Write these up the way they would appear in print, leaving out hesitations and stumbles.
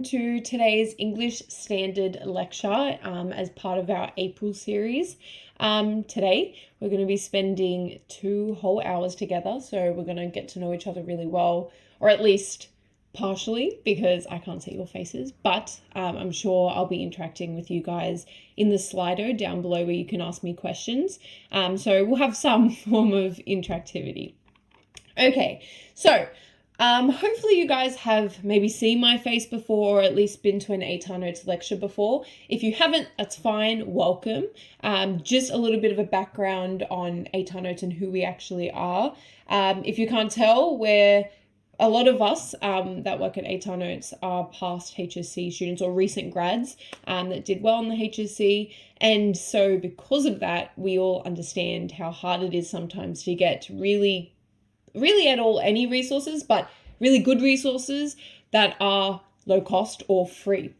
To today's English Standard lecture as part of our April series. Today we're going to be spending 2 whole hours together, so we're going to get to know each other really well, or at least partially, because I can't see your faces, but I'm sure I'll be interacting with you guys in the Slido down below where you can ask me questions. So we'll have some form of interactivity. Okay, so hopefully you guys have maybe seen my face before, or at least been to an ATAR Notes lecture before. If you haven't, that's fine, welcome. Just a little bit of a background on ATAR Notes and who we actually are. If you can't tell, a lot of us that work at ATAR Notes are past HSC students or recent grads that did well in the HSC. And so because of that, we all understand how hard it is sometimes to get really at all any resources, but really good resources that are low cost or free.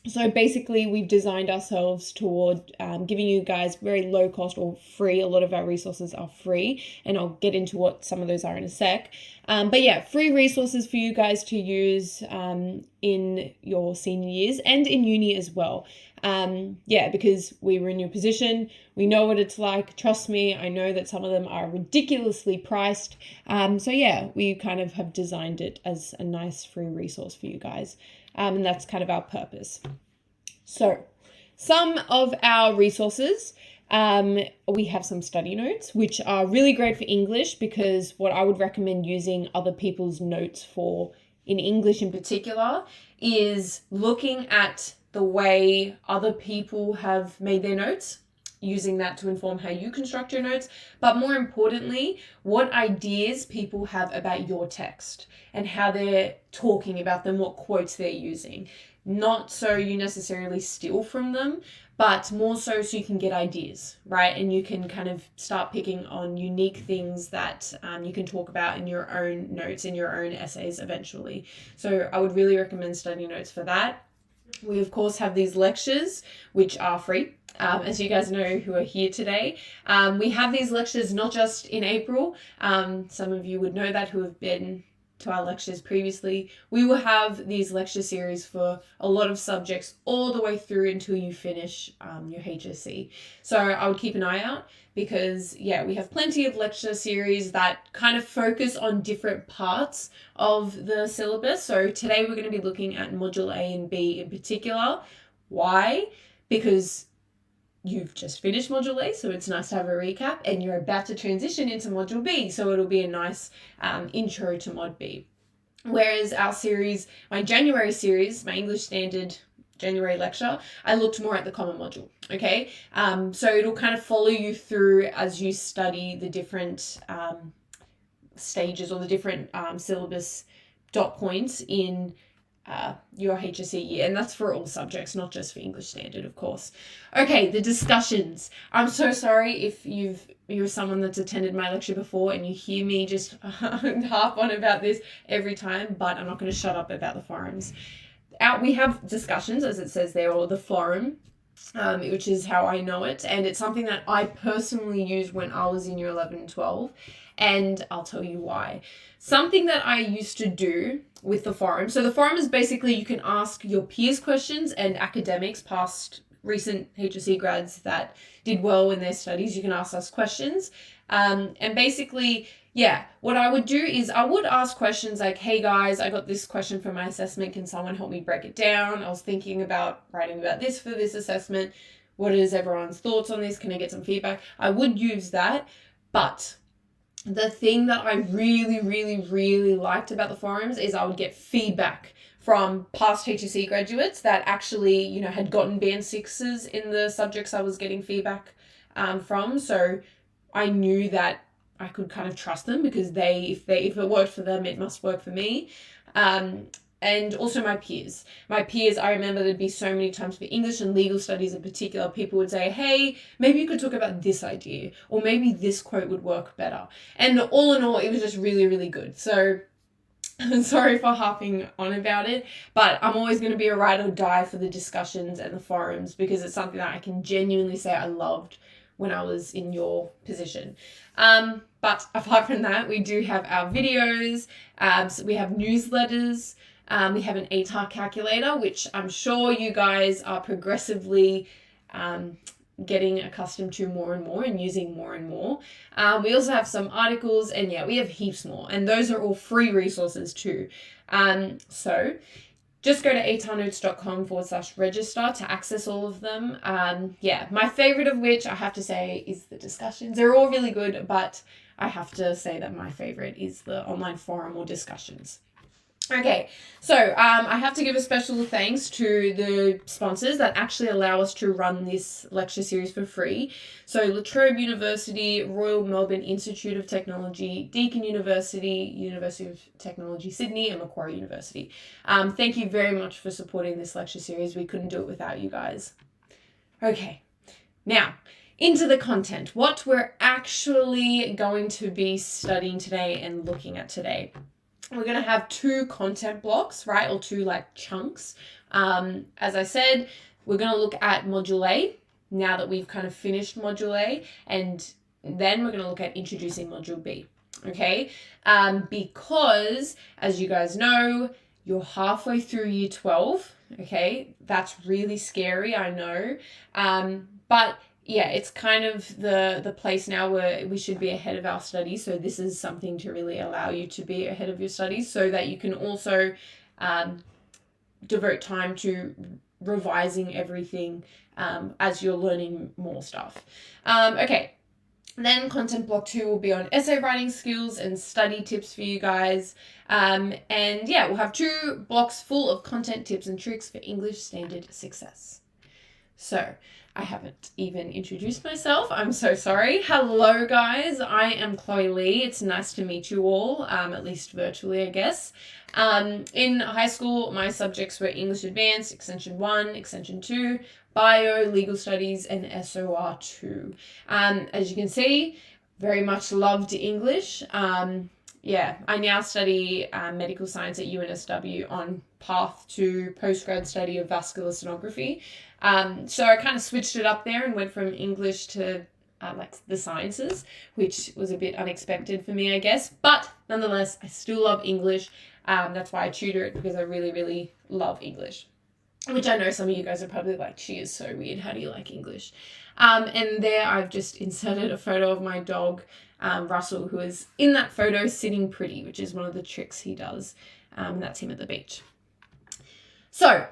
So basically we've designed ourselves toward giving you guys very low cost or free. A lot of our resources are free, and I'll get into what some of those are in a sec. But yeah, free resources for you guys to use in your senior years and in uni as well. Because we were in your position, we know what it's like. Trust me, I know that some of them are ridiculously priced. So yeah, we kind of have designed it as a nice free resource for you guys. And that's kind of our purpose. So some of our resources, we have some study notes, which are really great for English, because what I would recommend using other people's notes for in English in particular is looking at the way other people have made their notes, using that to inform how you construct your notes, but more importantly, what ideas people have about your text and how they're talking about them, what quotes they're using. Not so you necessarily steal from them, but more so you can get ideas, right? And you can kind of start picking on unique things that you can talk about in your own notes, in your own essays eventually. So I would really recommend study notes for that. We, of course, have these lectures, which are free, as you guys know who are here today. We have these lectures not just in April. Some of you would know that who have been to our lectures previously. We will have these lecture series for a lot of subjects all the way through until you finish your HSC. So I would keep an eye out, because yeah, we have plenty of lecture series that kind of focus on different parts of the syllabus. So today we're going to be looking at Module A and B in particular. Why? Because you've just finished Module A, so it's nice to have a recap, and you're about to transition into Module B, so it'll be a nice intro to Mod B. Whereas our series, my January series, my English Standard January lecture, I looked more at the common module, okay? So it'll kind of follow you through as you study the different stages or the different syllabus dot points in your HSC year, and that's for all subjects, not just for English Standard, of course. Okay, the discussions. I'm so sorry if you're someone that's attended my lecture before and you hear me just harp on about this every time, but I'm not going to shut up about the forums. We have discussions, as it says there, or the forum, which is how I know it, and it's something that I personally used when I was in year 11 and 12, and I'll tell you why. Something that I used to do with the forum, so the forum is basically you can ask your peers questions and academics, past recent HSC grads that did well in their studies, you can ask us questions, and basically, yeah, what I would do is I would ask questions like, hey guys, I got this question for my assessment. Can someone help me break it down? I was thinking about writing about this for this assessment. What is everyone's thoughts on this? Can I get some feedback? I would use that. But the thing that I really liked about the forums is I would get feedback from past HSC graduates that actually, had gotten band 6s in the subjects I was getting feedback from. So I knew that I could kind of trust them, because if it worked for them, it must work for me. And also my peers. I remember there'd be so many times for English and legal studies in particular, people would say, hey, maybe you could talk about this idea, or maybe this quote would work better. And all in all, it was just really good. So I'm sorry for harping on about it, but I'm always going to be a ride or die for the discussions and the forums, because it's something that I can genuinely say I loved when I was in your position. But apart from that, we do have our videos, so we have newsletters, We have an ATAR calculator, which I'm sure you guys are progressively getting accustomed to more and more and using more and more. We also have some articles, and yeah, we have heaps more, and those are all free resources too. So just go to atarnotes.com/register to access all of them. Yeah, my favorite of which I have to say is the discussions. They're all really good, but I have to say that my favorite is the online forum or discussions. Okay, so I have to give a special thanks to the sponsors that actually allow us to run this lecture series for free. So La Trobe University, Royal Melbourne Institute of Technology, Deakin University, University of Technology Sydney, and Macquarie University. Thank you very much for supporting this lecture series. We couldn't do it without you guys. Okay, now into the content. What we're actually going to be studying today and looking at today. We're going to have 2 content blocks, right? Or 2 like chunks. As I said, we're going to look at Module A now that we've kind of finished Module A, and then we're going to look at introducing Module B, okay? Because, as you guys know, you're halfway through Year 12, okay? That's really scary, I know. But yeah, it's kind of the place now where we should be ahead of our studies. So this is something to really allow you to be ahead of your studies so that you can also devote time to revising everything as you're learning more stuff. Okay, then content block 2 will be on essay writing skills and study tips for you guys. And yeah, we'll have 2 blocks full of content tips and tricks for English standard success. So, I haven't even introduced myself. I'm so sorry. Hello, guys. I am Chloe Lee. It's nice to meet you all, at least virtually, I guess. In high school, my subjects were English Advanced, Extension 1, Extension 2, Bio, Legal Studies, and SOR 2. As you can see, very much loved English. Yeah, I now study medical science at UNSW on path to postgrad study of vascular sonography. So I kind of switched it up there and went from English to like the sciences, which was a bit unexpected for me, I guess. But nonetheless, I still love English. That's why I tutor it, because I really, really love English. Which I know some of you guys are probably like, she is so weird. How do you like English? And there I've just inserted a photo of my dog, Russell, who is in that photo sitting pretty, which is one of the tricks he does. That's him at the beach. So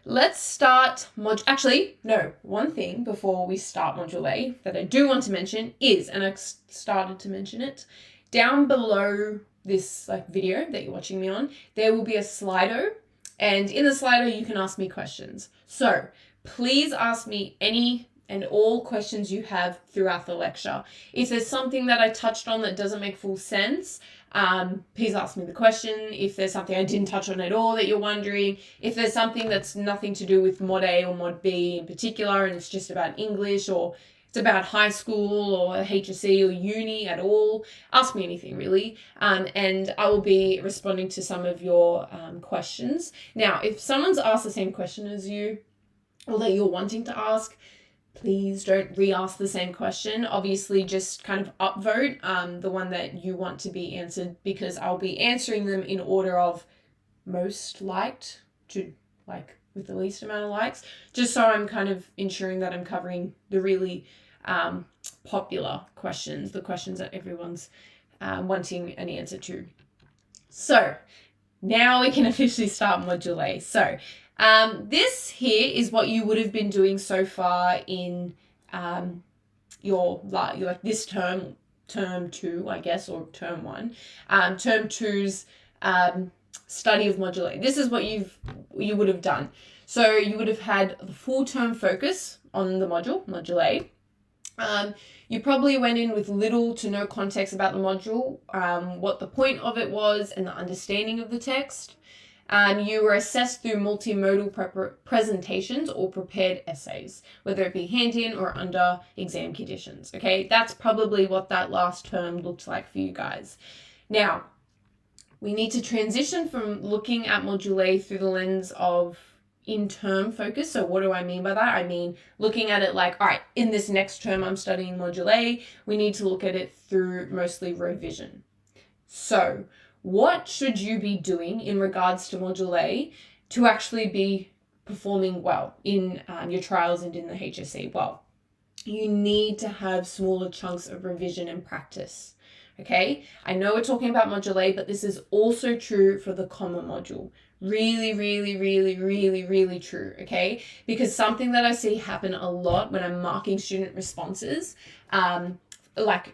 let's start actually, no, one thing before we start Module A that I do want to mention is, and I started to mention it, down below this like video that you're watching me on, there will be a Slido, and in the Slido you can ask me questions. So please ask me any and all questions you have throughout the lecture. If there's something that I touched on that doesn't make full sense, please ask me the question. If there's something I didn't touch on at all that you're wondering, if there's something that's nothing to do with Mod A or Mod B in particular, and it's just about English, or it's about high school or HSC or uni at all, ask me anything really. And I will be responding to some of your questions. Now, if someone's asked the same question as you, or that you're wanting to ask, please don't re-ask the same question. Obviously, just kind of upvote the one that you want to be answered, because I'll be answering them in order of most liked to like with the least amount of likes, just so I'm kind of ensuring that I'm covering the really popular questions, the questions that everyone's wanting an answer to. So now we can officially start Module A. So this here is what you would have been doing so far in your like this term 2, I guess, or term 1. Term 2's study of Module A. This is what you would have done. So you would have had the full term focus on the Module A. You probably went in with little to no context about the module, what the point of it was, and the understanding of the text. You were assessed through multimodal presentations or prepared essays, whether it be hand-in or under exam conditions. Okay, that's probably what that last term looked like for you guys. Now, we need to transition from looking at Module A through the lens of in-term focus. So what do I mean by that? I mean, looking at it like, all right, in this next term I'm studying Module A, we need to look at it through mostly revision. So what should you be doing in regards to Module A to actually be performing well in your trials and in the HSC? Well, you need to have smaller chunks of revision and practice. Okay, I know we're talking about Module A, but this is also true for the Common Module. Really, really, really, really, really true, okay? Because something that I see happen a lot when I'm marking student responses, like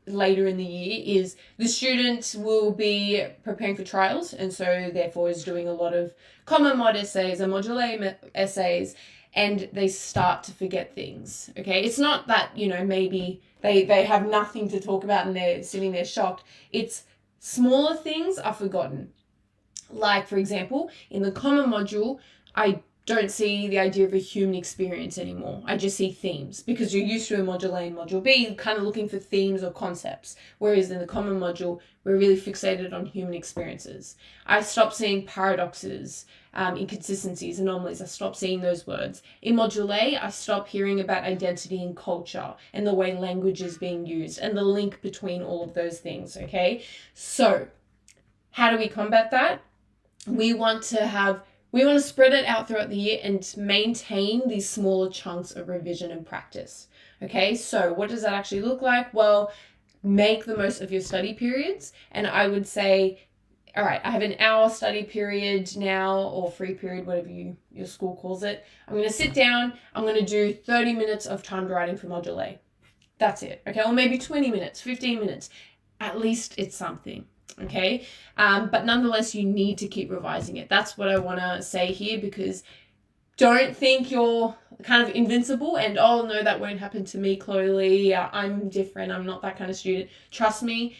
later in the year, is the student will be preparing for trials and so therefore is doing a lot of Common Mod essays and Module A essays, and they start to forget things, okay? It's not that, maybe they have nothing to talk about and they're sitting there shocked. It's smaller things are forgotten. Like, for example, in the Common Module, I don't see the idea of a human experience anymore. I just see themes, because you're used to in Module A and Module B, kind of looking for themes or concepts. Whereas in the Common Module, we're really fixated on human experiences. I stopped seeing paradoxes, inconsistencies, anomalies. I stopped seeing those words. In Module A, I stopped hearing about identity and culture and the way language is being used and the link between all of those things, okay? So, how do we combat that? We want to spread it out throughout the year and maintain these smaller chunks of revision and practice. Okay, so what does that actually look like? Well, make the most of your study periods. And I would say, all right, I have an hour study period now, or free period, whatever your school calls it. I'm going to sit down. I'm going to do 30 minutes of timed writing for Module A. That's it. Okay, or maybe 20 minutes, 15 minutes. At least it's something. Okay, but nonetheless, you need to keep revising it. That's what I want to say here, because don't think you're kind of invincible and, oh no, that won't happen to me, Chloe. I'm different. I'm not that kind of student. Trust me,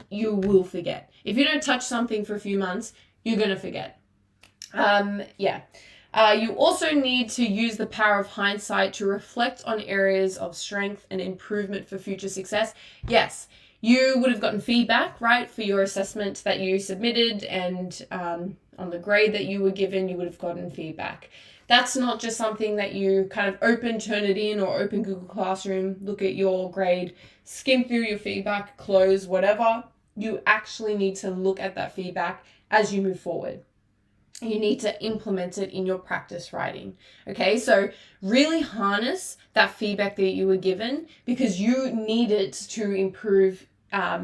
you will forget. If you don't touch something for a few months, you're going to forget. You also need to use the power of hindsight to reflect on areas of strength and improvement for future success. Yes, you would have gotten feedback, right, for your assessment that you submitted, and on the grade that you were given, you would have gotten feedback. That's not just something that you kind of open, turn it in, or open Google Classroom, look at your grade, skim through your feedback, close, whatever. You actually need to look at that feedback as you move forward. You need to implement it in your practice writing. Okay, so really harness that feedback that you were given, because you need it to improve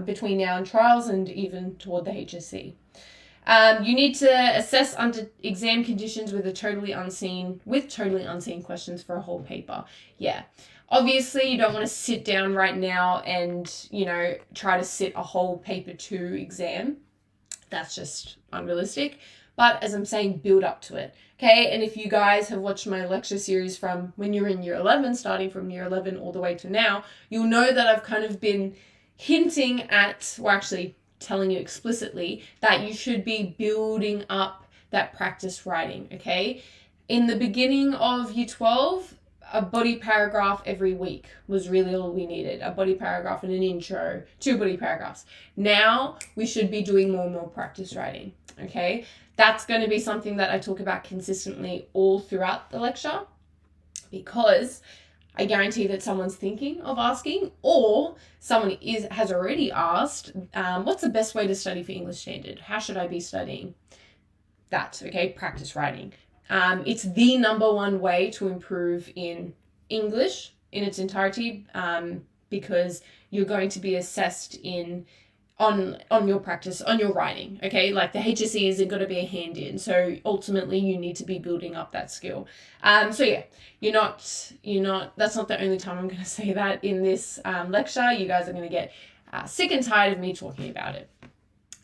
between now and trials and even toward the HSC. You need to assess under exam conditions with totally unseen questions for a whole paper. Yeah. Obviously, you don't want to sit down right now and, try to sit a whole paper 2 exam. That's just unrealistic. But as I'm saying, build up to it. Okay, and if you guys have watched my lecture series from when you're in year 11, starting from year 11 all the way to now, you'll know that I've kind of been hinting at, or actually telling you explicitly, that you should be building up that practice writing, okay? In the beginning of year 12, a body paragraph every week was really all we needed. A body paragraph and an intro, 2 body paragraphs. Now we should be doing more and more practice writing, okay? That's going to be something that I talk about consistently all throughout the lecture, because I guarantee that someone's thinking of asking, or someone has already asked, what's the best way to study for English Standard? How should I be studying? That, okay, practice writing. It's the number one way to improve in English in its entirety, because you're going to be assessed on your practice, on your writing, okay? Like the HSC isn't going to be a hand-in, so ultimately you need to be building up that skill. So yeah, that's not the only time I'm going to say that in this lecture. You guys are going to get sick and tired of me talking about it.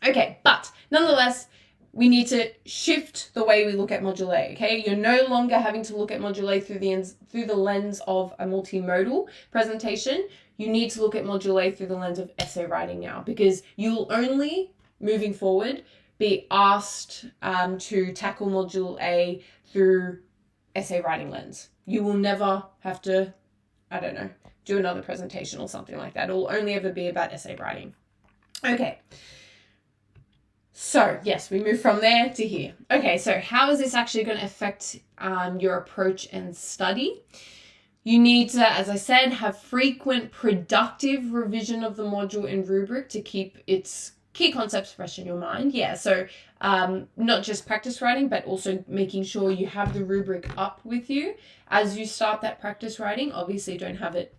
Okay, but nonetheless, we need to shift the way we look at Module A, okay? You're no longer having to look at Module A through the lens of a multimodal presentation. You need to look at Module A through the lens of essay writing now, because you'll only, moving forward, be asked to tackle Module A through essay writing lens. You will never have to, do another presentation or something like that. It will only ever be about essay writing. Okay. So, yes, we move from there to here. Okay, so how is this actually going to affect your approach and study? You need to, as I said, have frequent productive revision of the module in Rubric to keep its key concepts fresh in your mind. Yeah, so not just practice writing, but also making sure you have the rubric up with you as you start that practice writing. Obviously, don't have it,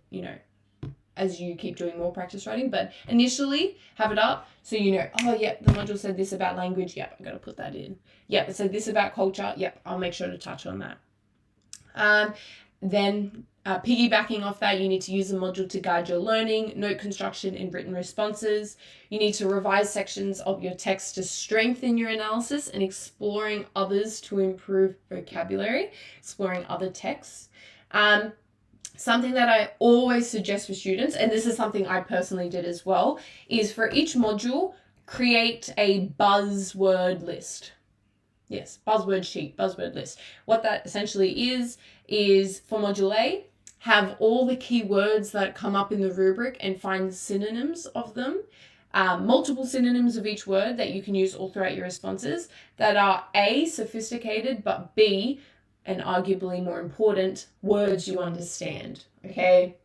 as you keep doing more practice writing, but initially have it up so oh, yep, the module said this about language. Yep, I'm going to put that in. Yep, it said this about culture. Yep, I'll make sure to touch on that. Then piggybacking off that, you need to use the module to guide your learning, note construction, and written responses. You need to revise sections of your text to strengthen your analysis and exploring others to improve vocabulary, exploring other texts. Something that I always suggest for students, and this is something I personally did as well, is for each module, create a buzzword list. Yes, buzzword sheet, buzzword list. What that essentially is for module A, have all the key words that come up in the rubric and find synonyms of them, multiple synonyms of each word that you can use all throughout your responses that are A, sophisticated, but B, and arguably more important, words you understand, okay?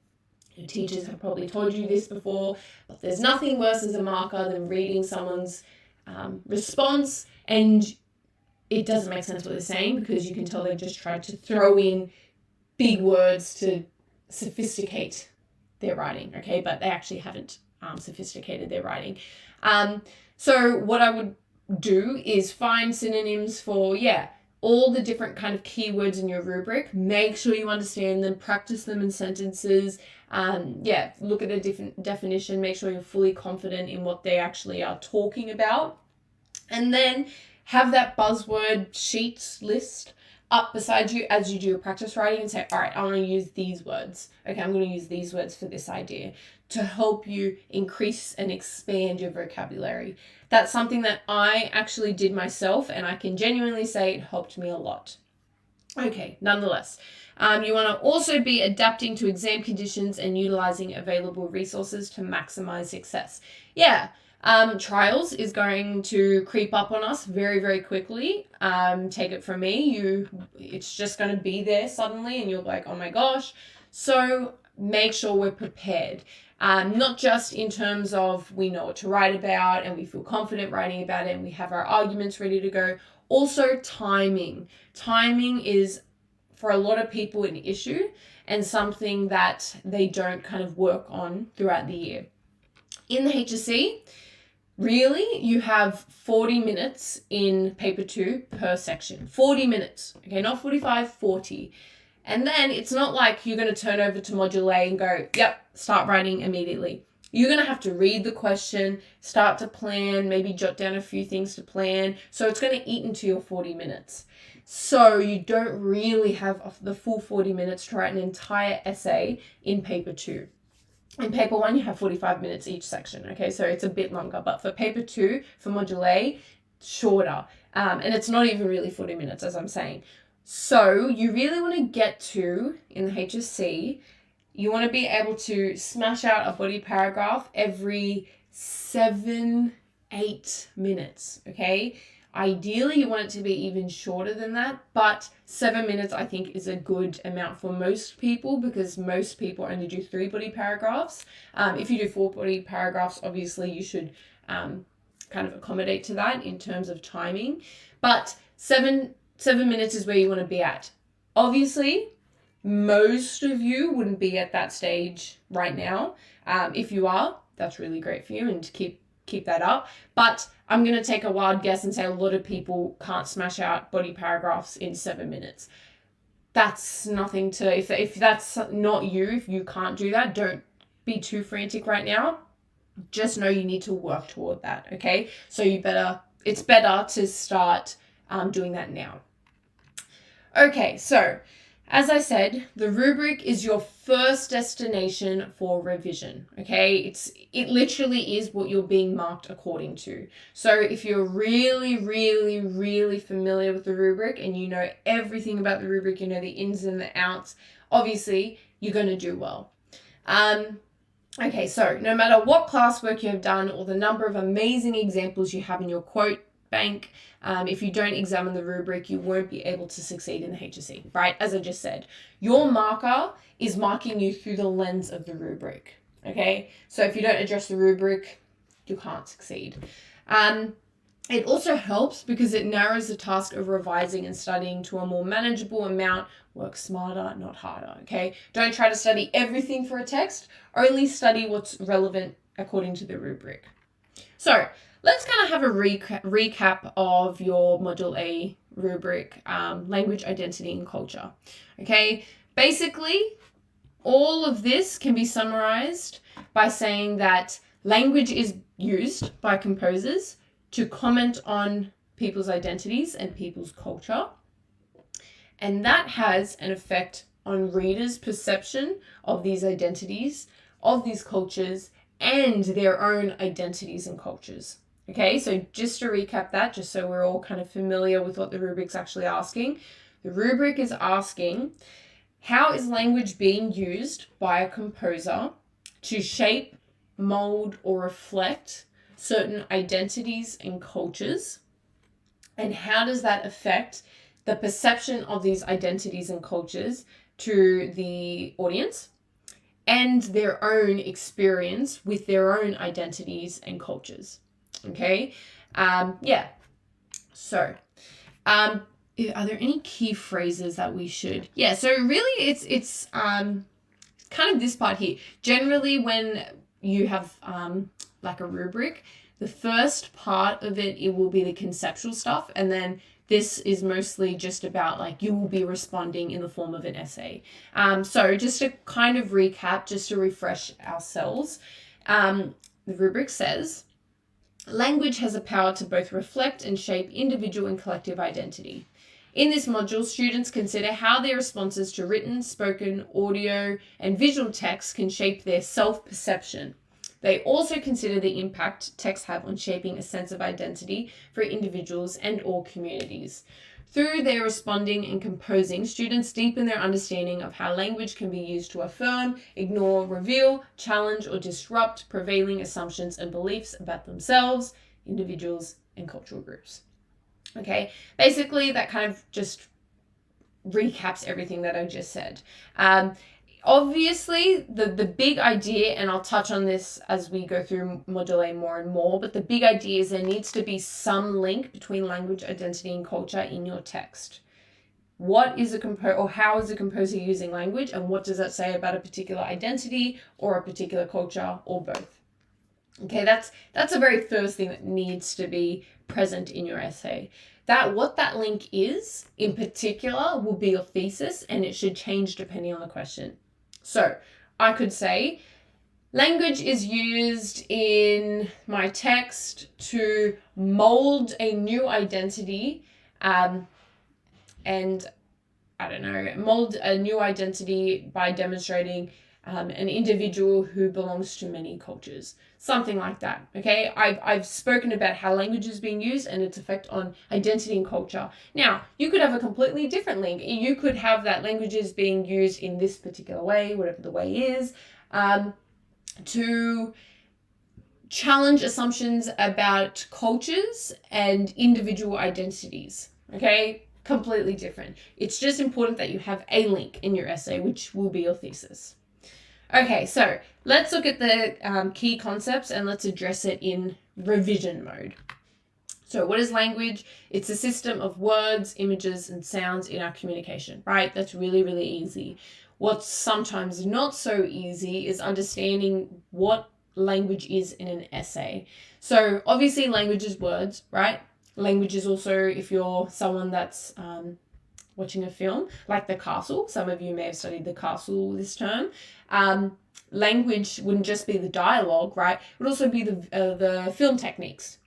Your teachers have probably told you this before, but there's nothing worse as a marker than reading someone's response and it doesn't make sense what they're saying because you can tell they just tried to throw in big words to sophisticate their writing, okay? But they actually haven't sophisticated their writing. So what I would do is find synonyms for, all the different kind of keywords in your rubric. Make sure you understand them, practice them in sentences. Look at a different definition, make sure you're fully confident in what they actually are talking about. And then have that buzzword sheet list up beside you as you do your practice writing and say, all right, I want to use these words. Okay, I'm going to use these words for this idea to help you increase and expand your vocabulary. That's something that I actually did myself and I can genuinely say it helped me a lot. Okay, nonetheless, you want to also be adapting to exam conditions and utilizing available resources to maximize success. Trials is going to creep up on us very, very quickly. Take it from me, it's just going to be there suddenly and you're like, oh my gosh. So make sure we're prepared. Not just in terms of we know what to write about and we feel confident writing about it and we have our arguments ready to go. Also timing. Timing is for a lot of people an issue and something that they don't kind of work on throughout the year. In the HSC, really, you have 40 minutes in paper 2 per section. 40 minutes, okay, not 45, 40. And then it's not like you're going to turn over to module A and go, yep, start writing immediately. You're going to have to read the question, start to plan, maybe jot down a few things to plan. So it's going to eat into your 40 minutes. So you don't really have the full 40 minutes to write an entire essay in paper 2. In paper 1, you have 45 minutes each section, okay? So it's a bit longer. But for paper 2, for module A, shorter. And it's not even really 40 minutes, as I'm saying. So you really want to get to, in the HSC, you want to be able to smash out a body paragraph every 7-8 minutes, okay? Ideally, you want it to be even shorter than that, but 7 minutes, I think, is a good amount for most people because most people only do 3 body paragraphs. If you do 4 body paragraphs, obviously you should kind of accommodate to that in terms of timing. But 7 minutes is where you want to be at. Obviously, most of you wouldn't be at that stage right now. If you are, that's really great for you and keep that up. But I'm going to take a wild guess and say a lot of people can't smash out body paragraphs in 7 minutes. That's nothing to, if that's not you, if you can't do that, don't be too frantic right now. Just know you need to work toward that, okay? So it's better to start doing that now. Okay, so as I said, the rubric is your first destination for revision, okay? It literally is what you're being marked according to. So if you're really, really, really familiar with the rubric and you know everything about the rubric, you know the ins and the outs, obviously you're going to do well. Okay, so no matter what classwork you have done or the number of amazing examples you have in your quote bank, if you don't examine the rubric, you won't be able to succeed in the HSC, right? As I just said, your marker is marking you through the lens of the rubric, okay? So if you don't address the rubric, you can't succeed. It also helps because it narrows the task of revising and studying to a more manageable amount. Work smarter, not harder, okay? Don't try to study everything for a text. Only study what's relevant according to the rubric. So let's kind of have a recap of your Module A rubric, language, identity, and culture. Okay, basically, all of this can be summarized by saying that language is used by composers to comment on people's identities and people's culture. And that has an effect on readers' perception of these identities, of these cultures, and their own identities and cultures. Okay, so just to recap that, just so we're all kind of familiar with what the rubric's actually asking. The rubric is asking, how is language being used by a composer to shape, mold, or reflect certain identities and cultures? And how does that affect the perception of these identities and cultures to the audience and their own experience with their own identities and cultures? Okay, so are there any key phrases that we should? So really it's kind of this part here. Generally when you have like a rubric, the first part of it will be the conceptual stuff, and then this is mostly just about like you will be responding in the form of an essay. So just to kind of recap, just to refresh ourselves, the rubric says, language has a power to both reflect and shape individual and collective identity. In this module, students consider how their responses to written, spoken, audio, and visual text can shape their self-perception. They also consider the impact texts have on shaping a sense of identity for individuals and or communities. Through their responding and composing, students deepen their understanding of how language can be used to affirm, ignore, reveal, challenge, or disrupt prevailing assumptions and beliefs about themselves, individuals, and cultural groups. Okay, basically that kind of just recaps everything that I just said. Obviously, the big idea, and I'll touch on this as we go through Module A more and more, but the big idea is there needs to be some link between language, identity, and culture in your text. What is how is a composer using language, and what does that say about a particular identity or a particular culture, or both? Okay, that's a very first thing that needs to be present in your essay. What that link is, in particular, will be your thesis, and it should change depending on the question. So I could say, language is used in my text to mold a new identity, and mold a new identity by demonstrating an individual who belongs to many cultures. Something like that, okay? I've spoken about how language is being used and its effect on identity and culture. Now, you could have a completely different link. You could have that language is being used in this particular way, whatever the way is, to challenge assumptions about cultures and individual identities, okay? Completely different. It's just important that you have a link in your essay, which will be your thesis. Okay, so let's look at the key concepts and let's address it in revision mode. So what is language? It's a system of words, images, and sounds in our communication, right? That's really, really easy. What's sometimes not so easy is understanding what language is in an essay. So obviously language is words, right? Language is also, if you're someone that's watching a film like The Castle, some of you may have studied The Castle this term, language wouldn't just be the dialogue, right? It would also be the film techniques.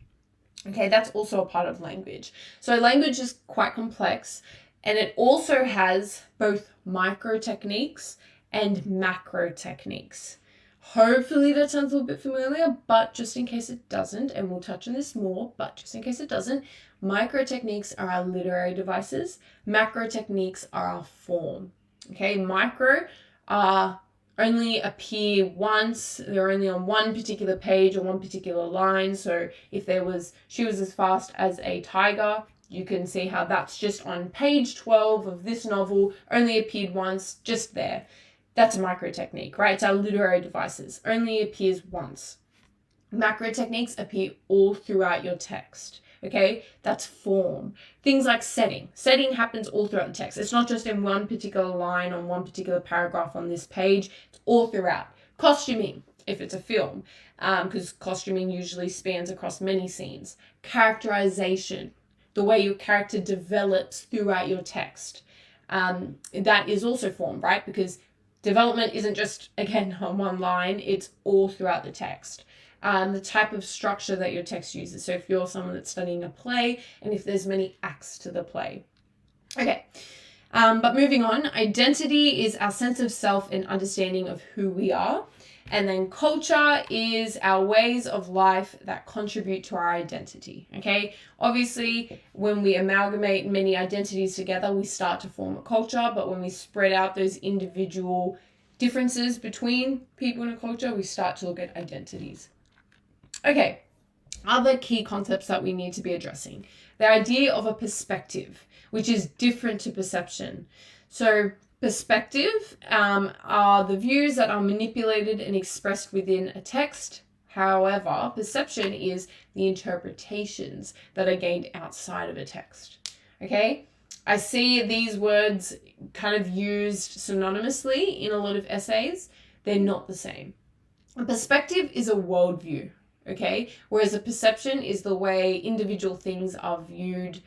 Okay, that's also a part of language. So language is quite complex, and it also has both micro techniques and macro techniques. Hopefully that sounds a little bit familiar, but just in case it doesn't, and we'll touch on this more, but just in case it doesn't, micro techniques are our literary devices. Macro techniques are our form. Okay, micro only appear once. They're only on one particular page or one particular line. So if she was as fast as a tiger, you can see how that's just on page 12 of this novel, only appeared once, just there. That's a micro technique, right? It's our literary devices. Only appears once. Macro techniques appear all throughout your text. Okay, that's form. Things like setting. Setting happens all throughout the text. It's not just in one particular line on one particular paragraph on this page. It's all throughout. Costuming, if it's a film, because costuming usually spans across many scenes. Characterization, the way your character develops throughout your text. That is also form, right? Because development isn't just, again, on one line. It's all throughout the text. The type of structure that your text uses. So if you're someone that's studying a play and if there's many acts to the play. Okay, but moving on, identity is our sense of self and understanding of who we are. And then culture is our ways of life that contribute to our identity. Okay, obviously, when we amalgamate many identities together, we start to form a culture. But when we spread out those individual differences between people in a culture, we start to look at identities. Okay, other key concepts that we need to be addressing. The idea of a perspective, which is different to perception. So perspective are the views that are manipulated and expressed within a text. However, perception is the interpretations that are gained outside of a text. Okay, I see these words kind of used synonymously in a lot of essays. They're not the same. A perspective is a worldview. Okay, whereas a perception is the way individual things are viewed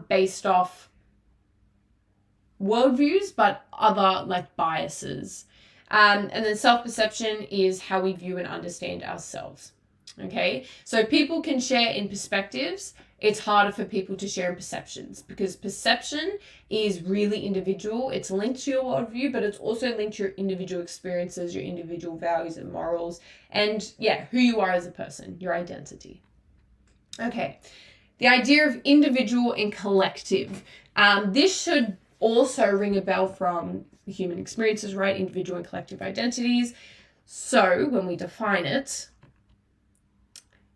based off worldviews, but other like biases. And then self-perception is how we view and understand ourselves. Okay, so people can share in perspectives. It's harder for people to share in perceptions because perception is really individual. It's linked to your worldview, but it's also linked to your individual experiences, your individual values and morals, and yeah, who you are as a person, your identity. Okay, the idea of individual and collective. This should also ring a bell from human experiences, right? Individual and collective identities. So when we define it,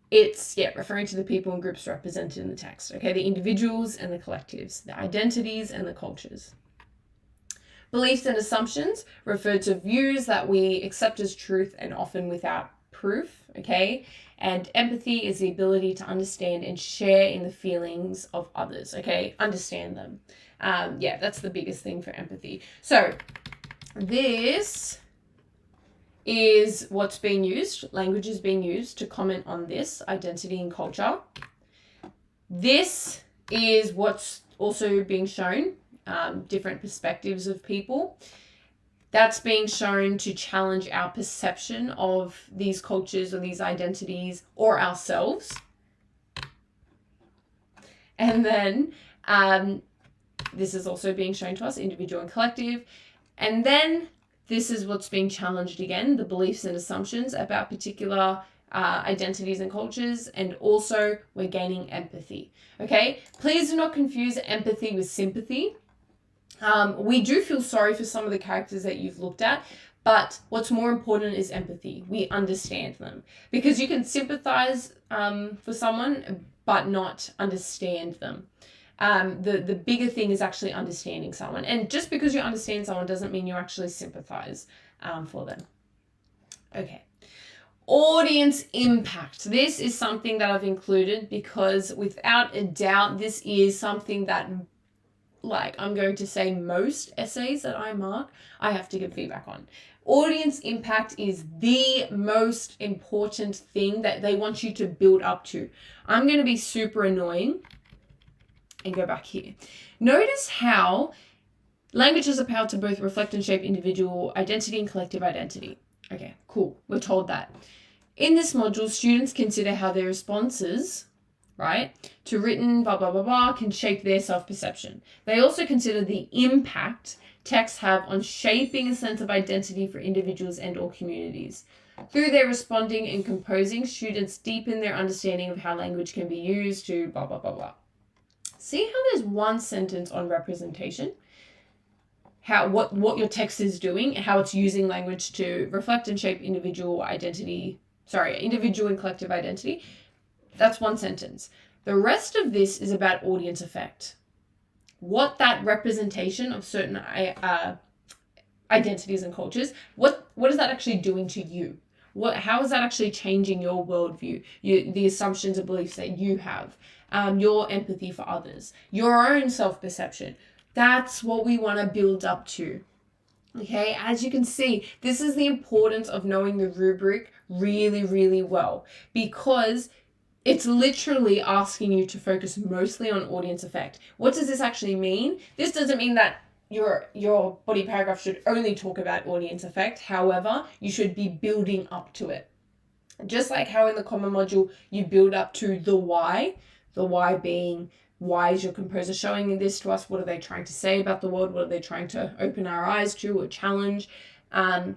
it's, referring to the people and groups represented in the text. Okay, the individuals and the collectives, the identities and the cultures. Beliefs and assumptions refer to views that we accept as truth and often without proof. Okay, and empathy is the ability to understand and share in the feelings of others. Okay, understand them. That's the biggest thing for empathy. So this is what's being used, language is being used to comment on this, identity and culture. This is what's also being shown, different perspectives of people. That's being shown to challenge our perception of these cultures or these identities or ourselves. And then this is also being shown to us, individual and collective. And then this is what's being challenged again, the beliefs and assumptions about particular identities and cultures, and also we're gaining empathy. Okay, please do not confuse empathy with sympathy. We do feel sorry for some of the characters that you've looked at, but what's more important is empathy. We understand them, because you can sympathize for someone but not understand them. The bigger thing is actually understanding someone. And just because you understand someone doesn't mean you actually sympathize for them. Okay. Audience impact. This is something that I've included because without a doubt, this is something that, like, I'm going to say most essays that I mark, I have to give feedback on. Audience impact is the most important thing that they want you to build up to. I'm going to be super annoying and go back here. Notice how language has the power to both reflect and shape individual identity and collective identity. Okay, cool. We're told that. In this module, students consider how their responses, right, to written blah, blah, blah, blah, can shape their self-perception. They also consider the impact texts have on shaping a sense of identity for individuals and or communities. Through their responding and composing, students deepen their understanding of how language can be used to blah, blah, blah, blah. See how there's one sentence on representation? How what your text is doing, how it's using language to reflect and shape individual and collective identity. That's one sentence. The rest of this is about audience effect. What that representation of certain identities and cultures, what is that actually doing to you? How is that actually changing your worldview, the assumptions and beliefs that you have, your empathy for others, your own self-perception? That's what we want to build up to. Okay, as you can see, this is the importance of knowing the rubric really, really well, because it's literally asking you to focus mostly on audience effect. What does this actually mean? This doesn't mean that your body paragraph should only talk about audience effect. However, you should be building up to it. Just like how in the common module you build up to the why being, why is your composer showing this to us? What are they trying to say about the world? What are they trying to open our eyes to or challenge? And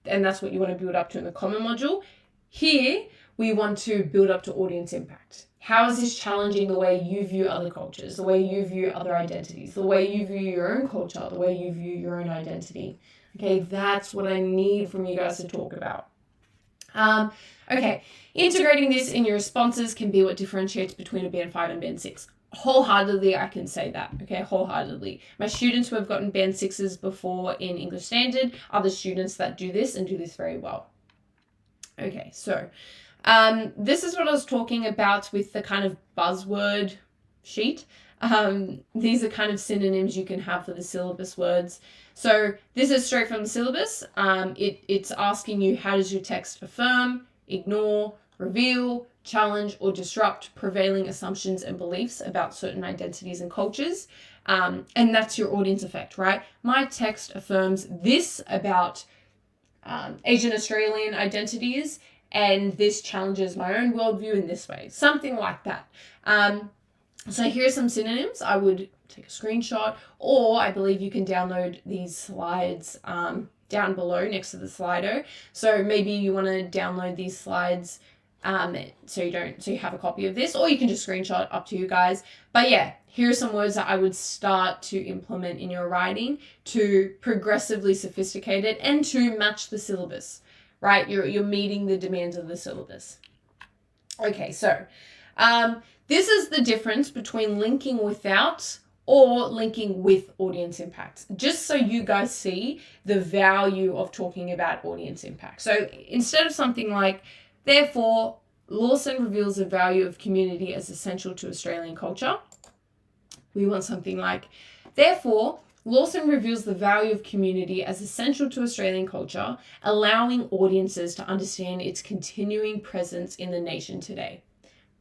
that's what you want to build up to in the common module. Here, we want to build up to audience impact. How is this challenging the way you view other cultures, the way you view other identities, the way you view your own culture, the way you view your own identity? Okay, that's what I need from you guys to talk about. Okay, integrating this in your responses can be what differentiates between a band 5 and band 6. Wholeheartedly, I can say that, okay, wholeheartedly. My students who have gotten band 6s before in English Standard are the students that do this and do this very well. Okay, so this is what I was talking about with the kind of buzzword sheet. These are kind of synonyms you can have for the syllabus words. So this is straight from the syllabus. It's asking you, how does your text affirm, ignore, reveal, challenge, or disrupt prevailing assumptions and beliefs about certain identities and cultures? And that's your audience effect, right? My text affirms this about Asian Australian identities, and this challenges my own worldview in this way. Something like that. So here are some synonyms. I would take a screenshot, or I believe you can download these slides down below next to the Slido. So maybe you want to download these slides so you have a copy of this, or you can just screenshot, up to you guys. But yeah, here are some words that I would start to implement in your writing to progressively sophisticate it and to match the syllabus, right? You're meeting the demands of the syllabus. Okay, so this is the difference between linking without or linking with audience impact, just so you guys see the value of talking about audience impact. So instead of something like, therefore, Lawson reveals the value of community as essential to Australian culture, we want something like, therefore, Lawson reveals the value of community as essential to Australian culture, allowing audiences to understand its continuing presence in the nation today.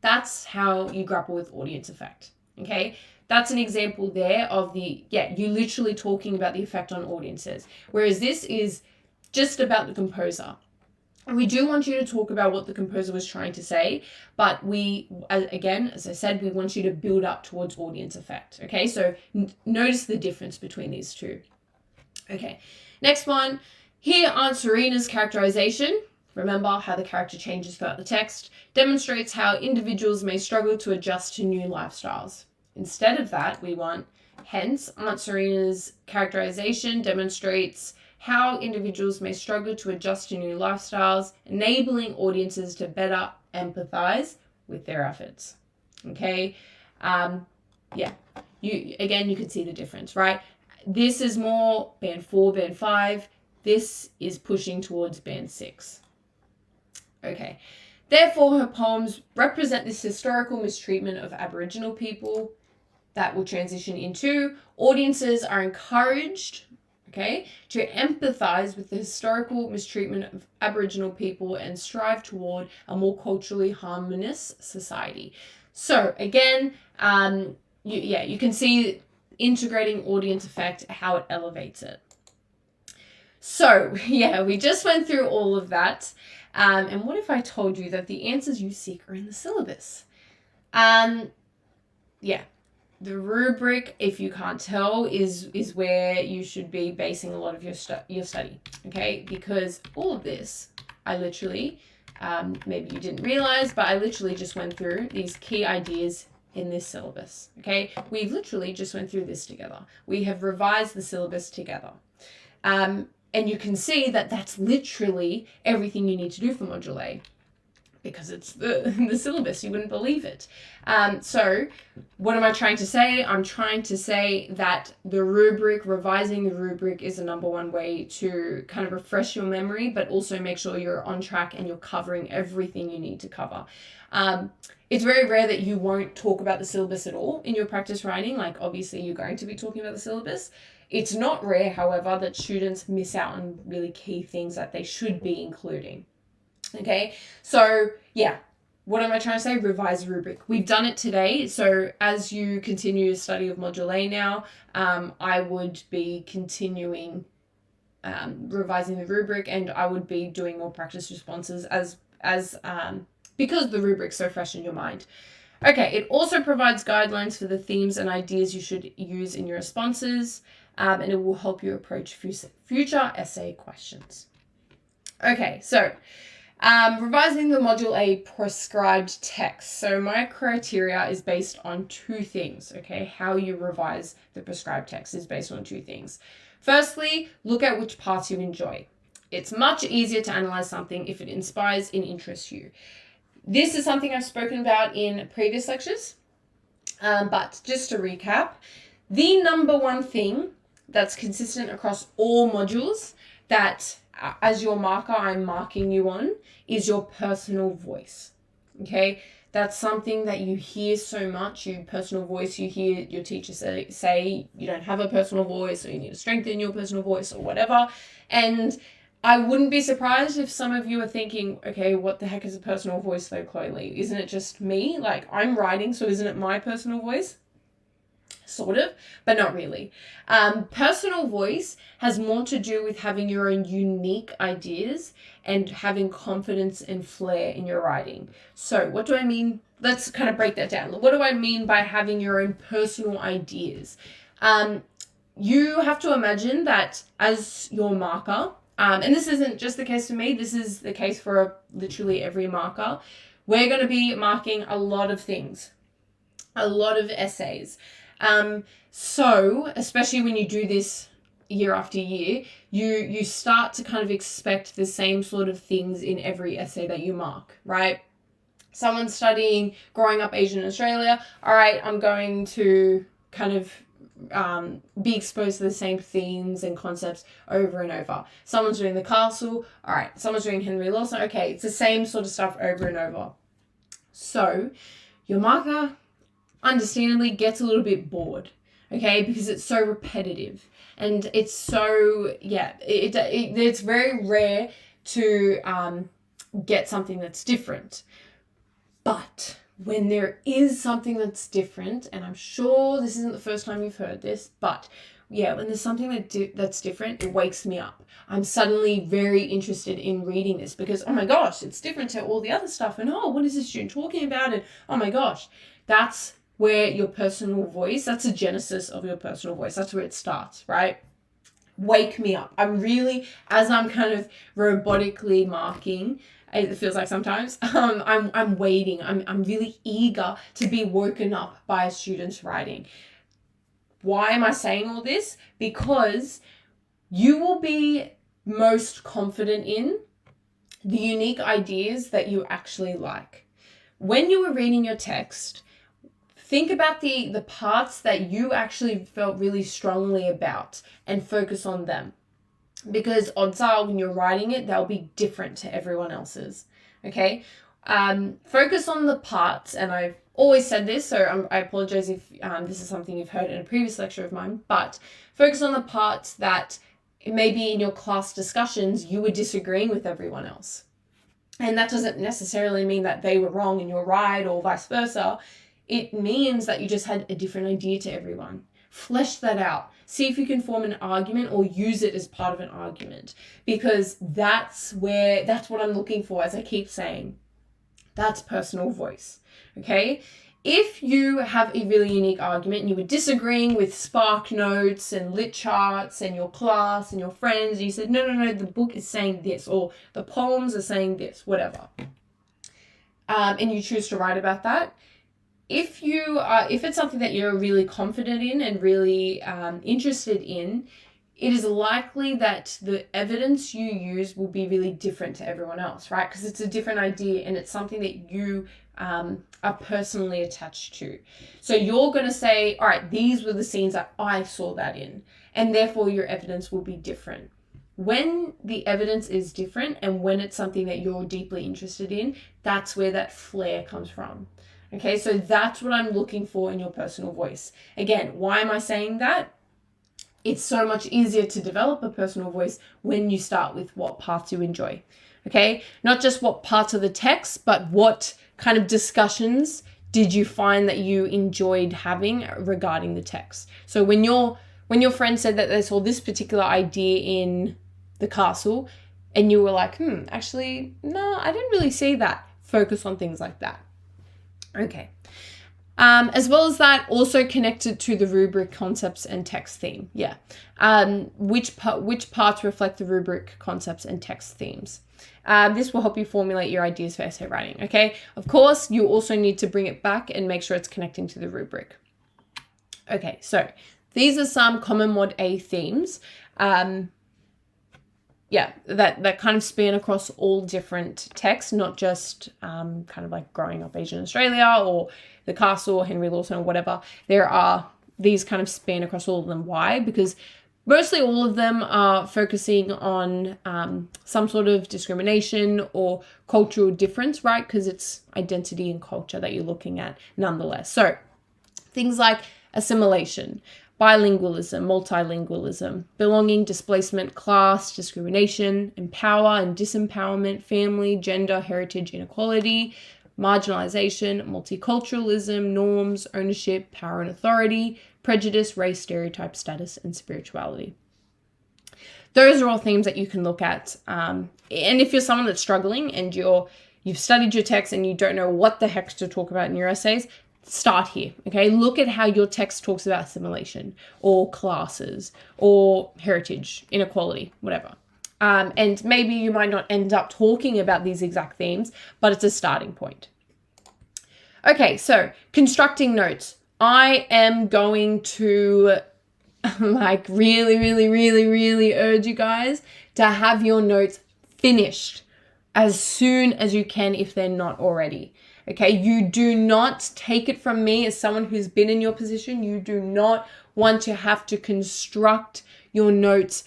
That's how you grapple with audience effect, okay? That's an example there of you literally talking about the effect on audiences, whereas this is just about the composer. We do want you to talk about what the composer was trying to say, but again, as I said, we want you to build up towards audience effect, okay? So notice the difference between these two. Okay, next one. Here, Aunt Serena's characterization, remember how the character changes throughout the text, demonstrates how individuals may struggle to adjust to new lifestyles. Instead of that, we want, hence, Aunt Serena's characterization demonstrates how individuals may struggle to adjust to new lifestyles, enabling audiences to better empathize with their efforts. Okay, you can see the difference, right? This is more band 4, band 5. This is pushing towards band 6. Okay, therefore, her poems represent this historical mistreatment of Aboriginal people. That will transition into audiences are encouraged, okay, to empathize with the historical mistreatment of Aboriginal people and strive toward a more culturally harmonious society. So again, you can see integrating audience effect, how it elevates it. So yeah, we just went through all of that. And what if I told you that the answers you seek are in the syllabus? The rubric, if you can't tell, is where you should be basing a lot of your study, okay? Because all of this, I literally, maybe you didn't realize, but I literally just went through these key ideas in this syllabus, okay? We've literally just went through this together. We have revised the syllabus together. And you can see that that's literally everything you need to do for Module A. because it's the syllabus. You wouldn't believe it. So what am I trying to say? I'm trying to say that the rubric, revising the rubric, is the number one way to kind of refresh your memory, but also make sure you're on track and you're covering everything you need to cover. It's very rare that you won't talk about the syllabus at all in your practice writing. Like, obviously you're going to be talking about the syllabus. It's not rare, however, that students miss out on really key things that they should be including. Okay, so yeah, what am I trying to say? Revise the rubric. We've done it today. So as you continue your study of Module A now, I would be continuing revising the rubric, and I would be doing more practice responses as because the rubric's so fresh in your mind. Okay, it also provides guidelines for the themes and ideas you should use in your responses, and it will help you approach future essay questions. Okay, so revising the Module A prescribed text. So my criteria is based on two things, okay? How you revise the prescribed text is based on two things. Firstly, look at which parts you enjoy. It's much easier to analyze something if it inspires and interests you. This is something I've spoken about in previous lectures, but just to recap, the number one thing that's consistent across all modules that as your marker I'm marking you on is your personal voice. Okay, that's something that you hear so much, your personal voice. You hear your teacher say you don't have a personal voice, or you need to strengthen your personal voice, or whatever. And I wouldn't be surprised if some of you are thinking, okay, what the heck is a personal voice though, Chloe? Isn't it just me? Like, I'm writing, so isn't it my personal voice? Sort of, but not really. Personal voice has more to do with having your own unique ideas and having confidence and flair in your writing. So what do I mean? Let's kind of break that down. What do I mean by having your own personal ideas? You have to imagine that as your marker, and this isn't just the case for me, this is the case for literally every marker, we're going to be marking a lot of things, a lot of essays. So especially when you do this year after year, you start to kind of expect the same sort of things in every essay that you mark, right? Someone studying growing up Asian in Australia, all right, I'm going to kind of be exposed to the same themes and concepts over and over. Someone's doing the castle, all right, someone's doing Henry Lawson, okay, it's the same sort of stuff over and over. So your marker understandably gets a little bit bored, okay, because it's so repetitive and it's so, it's very rare to get something that's different. But when there is something that's different, and I'm sure this isn't the first time you've heard this, but yeah, when there's something that's different, it wakes me up. I'm suddenly very interested in reading this because, oh my gosh, it's different to all the other stuff, and oh, what is this student talking about, and oh my gosh, that's where your personal voice, that's the genesis of your personal voice. That's where it starts, right? Wake me up. I'm really, as I'm kind of robotically marking, it feels like sometimes, I'm waiting. I'm really eager to be woken up by a student's writing. Why am I saying all this? Because you will be most confident in the unique ideas that you actually like. When you were reading your text, think about the parts that you actually felt really strongly about and focus on them. Because odds are when you're writing it, they'll be different to everyone else's, okay? Focus on the parts, and I've always said this, so I apologize if this is something you've heard in a previous lecture of mine, but focus on the parts that maybe in your class discussions you were disagreeing with everyone else. And that doesn't necessarily mean that they were wrong and you're right, or vice versa. It means that you just had a different idea to everyone. Flesh that out. See if you can form an argument or use it as part of an argument, because that's what I'm looking for, as I keep saying. That's personal voice, okay? If you have a really unique argument and you were disagreeing with Spark Notes and lit charts and your class and your friends, and you said, no, the book is saying this, or the poems are saying this, whatever, and you choose to write about that, if it's something that you're really confident in and really interested in, it is likely that the evidence you use will be really different to everyone else, right? Because it's a different idea and it's something that you are personally attached to. So you're going to say, all right, these were the scenes that I saw that in, and therefore your evidence will be different. When the evidence is different and when it's something that you're deeply interested in, that's where that flair comes from. Okay, so that's what I'm looking for in your personal voice. Again, why am I saying that? It's so much easier to develop a personal voice when you start with what parts you enjoy. Okay, not just what parts of the text, but what kind of discussions did you find that you enjoyed having regarding the text. So when your friend said that they saw this particular idea in the castle and you were like, actually, no, I didn't really see that. Focus on things like that. Okay. As well as that, also connected to the rubric concepts and text theme. Yeah. Which parts reflect the rubric concepts and text themes? This will help you formulate your ideas for essay writing. Okay. Of course, you also need to bring it back and make sure it's connecting to the rubric. Okay. So these are some common Mod A themes. That kind of span across all different texts, not just kind of like Growing Up Asian Australia or The Castle or Henry Lawson or whatever. There are these kind of span across all of them. Why? Because mostly all of them are focusing on some sort of discrimination or cultural difference, right? Because it's identity and culture that you're looking at nonetheless. So things like assimilation, bilingualism, multilingualism, belonging, displacement, class, discrimination, empower and disempowerment, family, gender, heritage, inequality, marginalization, multiculturalism, norms, ownership, power and authority, prejudice, race, stereotype, status, and spirituality. Those are all themes that you can look at. And if you're someone that's struggling and you've studied your text and you don't know what the heck to talk about in your essays, start here, okay? Look at how your text talks about assimilation or classes or heritage, inequality, whatever. And maybe you might not end up talking about these exact themes, but it's a starting point. Okay, so constructing notes. I am going to really urge you guys to have your notes finished as soon as you can if they're not already. Okay, you do not, take it from me as someone who's been in your position, you do not want to have to construct your notes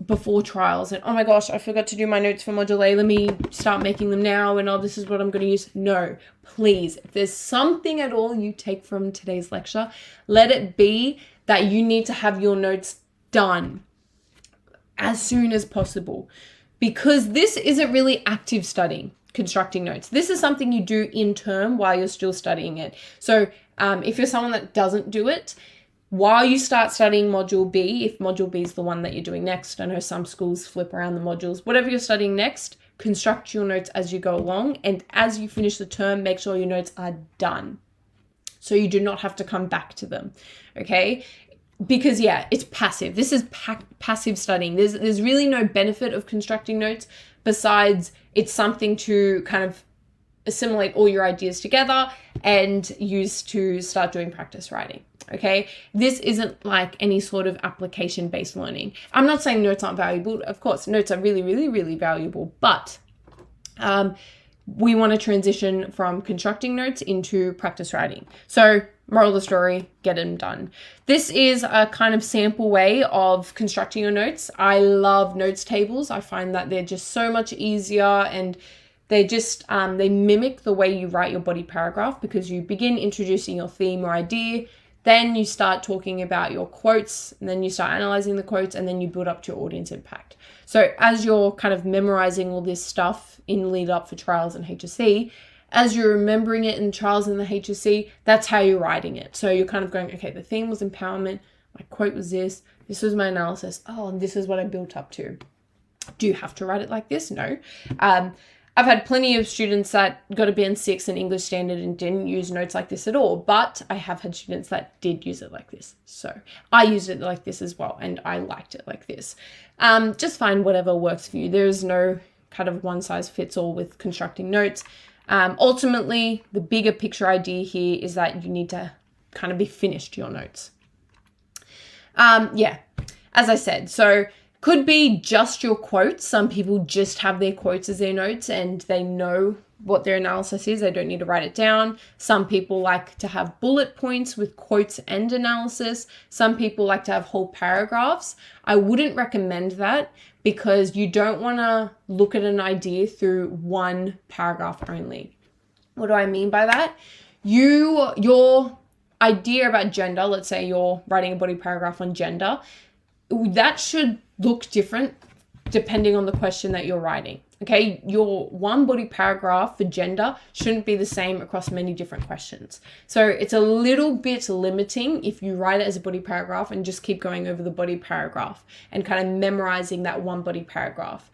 before trials and, oh my gosh, I forgot to do my notes for module A, let me start making them now and, oh, this is what I'm going to use. No, please, if there's something at all you take from today's lecture, let it be that you need to have your notes done as soon as possible, because this isn't really active studying. Constructing notes. This is something you do in term while you're still studying it. So if you're someone that doesn't do it, while you start studying module B, if module B is the one that you're doing next, I know some schools flip around the modules, whatever you're studying next, construct your notes as you go along. And as you finish the term, make sure your notes are done, so you do not have to come back to them. Okay. Because it's passive. This is passive studying. There's really no benefit of constructing notes besides it's something to kind of assimilate all your ideas together and use to start doing practice writing. Okay. This isn't like any sort of application-based learning. I'm not saying notes aren't valuable. Of course, notes are really, really, really valuable, but we want to transition from constructing notes into practice writing. So moral of the story, get them done. This is a kind of sample way of constructing your notes. I love notes tables. I find that they're just so much easier, and they just, they mimic the way you write your body paragraph, because you begin introducing your theme or idea, then you start talking about your quotes, and then you start analyzing the quotes, and then you build up to your audience impact. So as you're kind of memorizing all this stuff in lead up for trials and HSC, as you're remembering it in trials in the HSC, that's how you're writing it. So you're kind of going, okay, the theme was empowerment, my quote was this was my analysis, and this is what I built up to. Do you have to write it like this? No. I've had plenty of students that got a Band 6 in English Standard and didn't use notes like this at all, but I have had students that did use it like this. So I used it like this as well, and I liked it like this. Just find whatever works for you. There is no kind of one size fits all with constructing notes. Ultimately, the bigger picture idea here is that you need to kind of be finished your notes. as I said, so could be just your quotes. Some people just have their quotes as their notes and they know what their analysis is. They don't need to write it down. Some people like to have bullet points with quotes and analysis. Some people like to have whole paragraphs. I wouldn't recommend that because you don't want to look at an idea through one paragraph only. What do I mean by that? Your idea about gender, let's say you're writing a body paragraph on gender, that should look different depending on the question that you're writing. Okay, your one body paragraph for gender shouldn't be the same across many different questions. So it's a little bit limiting if you write it as a body paragraph and just keep going over the body paragraph and kind of memorizing that one body paragraph.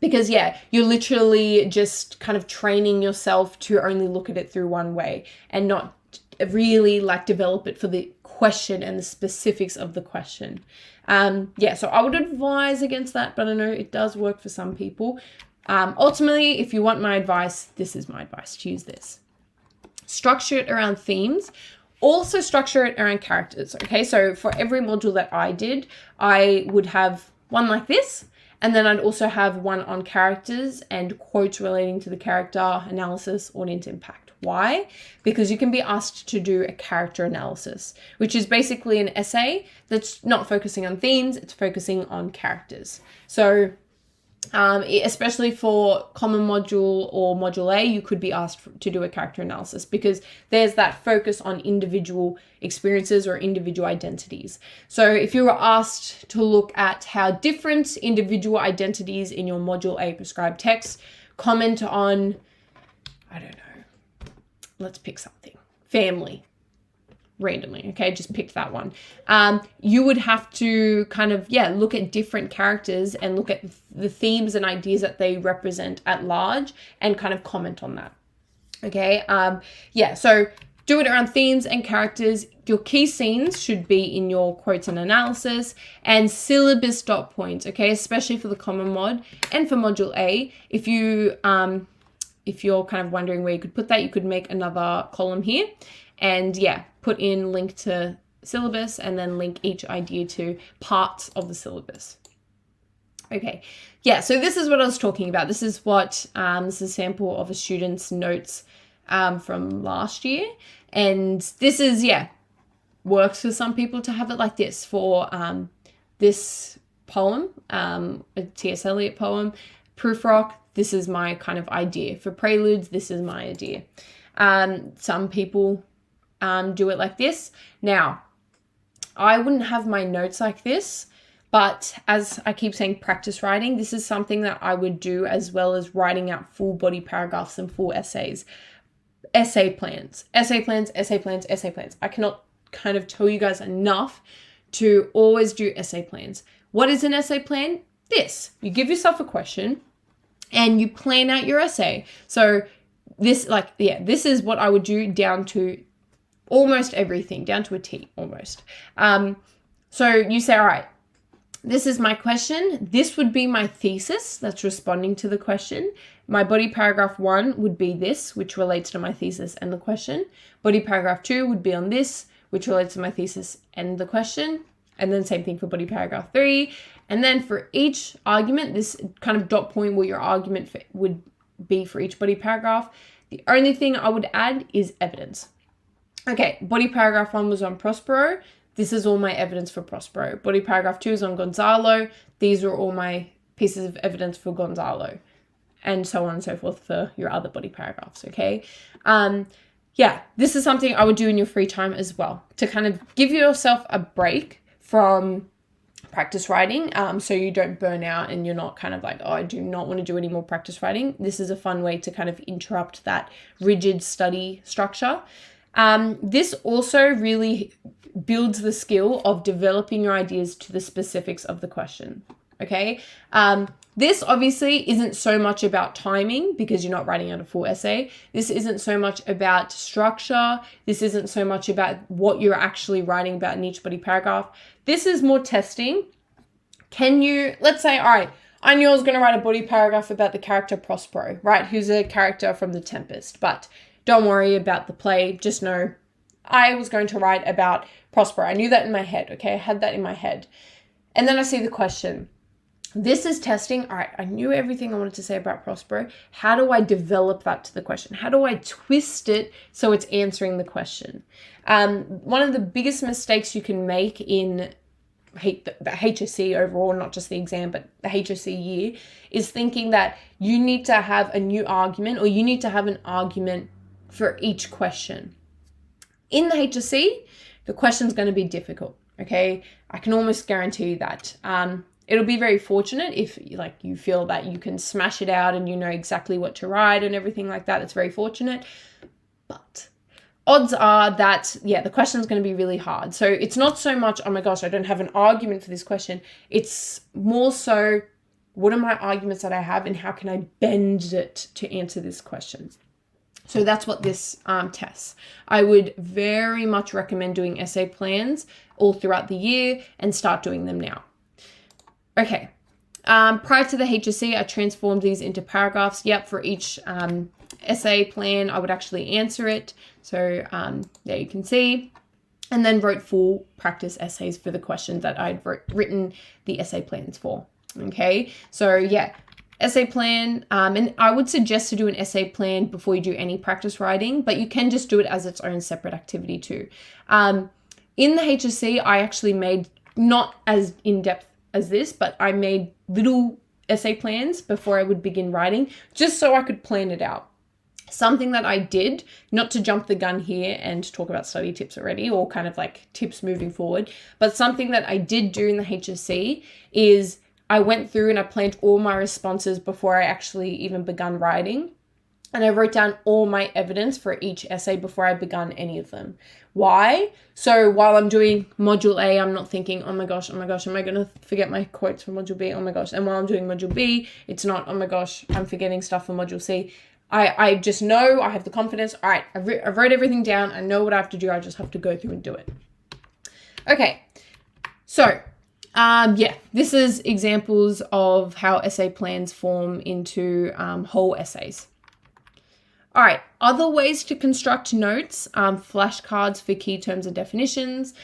Because you're literally just kind of training yourself to only look at it through one way and not really like develop it for the question and the specifics of the question. So I would advise against that, but I know it does work for some people. Ultimately, if you want my advice, this is my advice. Choose this. Structure it around themes. Also structure it around characters. Okay, so for every module that I did, I would have one like this, and then I'd also have one on characters and quotes relating to the character, analysis, audience impact. Why? Because you can be asked to do a character analysis, which is basically an essay that's not focusing on themes, it's focusing on characters. So especially for common module or module A, you could be asked to do a character analysis because there's that focus on individual experiences or individual identities. So if you were asked to look at how different individual identities in your module A prescribed text comment on, I don't know, let's pick something, family, randomly, okay, just pick that one. You would have to kind of, look at different characters and look at the themes and ideas that they represent at large and kind of comment on that, okay? So do it around themes and characters. Your key scenes should be in your quotes and analysis and syllabus dot points, okay, especially for the common mod and for module A. If you're kind of wondering where you could put that, you could make another column here and put in link to syllabus and then link each idea to parts of the syllabus. Okay, so this is what I was talking about. This is what, this is a sample of a student's notes from last year. And this is, works for some people to have it like this for this poem, a T.S. Eliot poem, Proof Rock. This is my kind of idea. For preludes, this is my idea. Some people do it like this. Now, I wouldn't have my notes like this, but as I keep saying, practice writing, this is something that I would do as well as writing out full body paragraphs and full essays. Essay plans. I cannot kind of tell you guys enough to always do essay plans. What is an essay plan? This. You give yourself a question and you plan out your essay. So this is what I would do down to almost everything, down to a T almost. So you say, all right, this is my question. This would be my thesis that's responding to the question. My body paragraph 1 would be this, which relates to my thesis and the question. Body paragraph 2 would be on this, which relates to my thesis and the question. And then same thing for body paragraph 3. And then for each argument, this kind of dot point where your argument would be for each body paragraph. The only thing I would add is evidence. Okay, body paragraph 1 was on Prospero. This is all my evidence for Prospero. Body paragraph 2 is on Gonzalo. These are all my pieces of evidence for Gonzalo. And so on and so forth for your other body paragraphs, okay? This is something I would do in your free time as well to kind of give yourself a break from practice writing so you don't burn out and you're not kind of like, oh, I do not want to do any more practice writing. This is a fun way to kind of interrupt that rigid study structure. This also really builds the skill of developing your ideas to the specifics of the question, okay? This obviously isn't so much about timing because you're not writing out a full essay. This isn't so much about structure. This isn't so much about what you're actually writing about in each body paragraph. This is more testing. Let's say, all right, I knew I was going to write a body paragraph about the character Prospero, right? Who's a character from The Tempest, but don't worry about the play. Just know I was going to write about Prospero. I knew that in my head, okay? I had that in my head. And then I see the question. This is testing. All right, I knew everything I wanted to say about Prospero. How do I develop that to the question? How do I twist it so it's answering the question? One of the biggest mistakes you can make in the HSC overall, not just the exam, but the HSC year, is thinking that you need to have a new argument or you need to have an argument for each question. In the HSC, the question's going to be difficult, okay? I can almost guarantee you that. It'll be very fortunate if you feel that you can smash it out and you know exactly what to write and everything like that. It's very fortunate. But odds are that, the question's going to be really hard. So it's not so much, oh my gosh, I don't have an argument for this question. It's more so, what are my arguments that I have and how can I bend it to answer this question? So that's what this tests. I would very much recommend doing essay plans all throughout the year and start doing them now. Okay, prior to the HSC, I transformed these into paragraphs. Yep, for each essay plan, I would actually answer it. So there you can see. And then wrote full practice essays for the questions that I'd written the essay plans for. Okay, so yeah, essay plan. And I would suggest to do an essay plan before you do any practice writing, but you can just do it as its own separate activity too. In the HSC, I actually made, not as in-depth as this, but I made little essay plans before I would begin writing, just so I could plan it out. Something that I did, not to jump the gun here and talk about study tips already, or kind of like tips moving forward, but something that I did do in the HSC is I went through and I planned all my responses before I actually even begun writing. And I wrote down all my evidence for each essay before I begun any of them. Why? So while I'm doing module A, I'm not thinking, oh my gosh, am I going to forget my quotes from module B? Oh my gosh. And while I'm doing module B, it's not, oh my gosh, I'm forgetting stuff from module C. I just know, I have the confidence. All right, I wrote everything down. I know what I have to do. I just have to go through and do it. Okay, so this is examples of how essay plans form into whole essays. All right, other ways to construct notes, flashcards for key terms and definitions.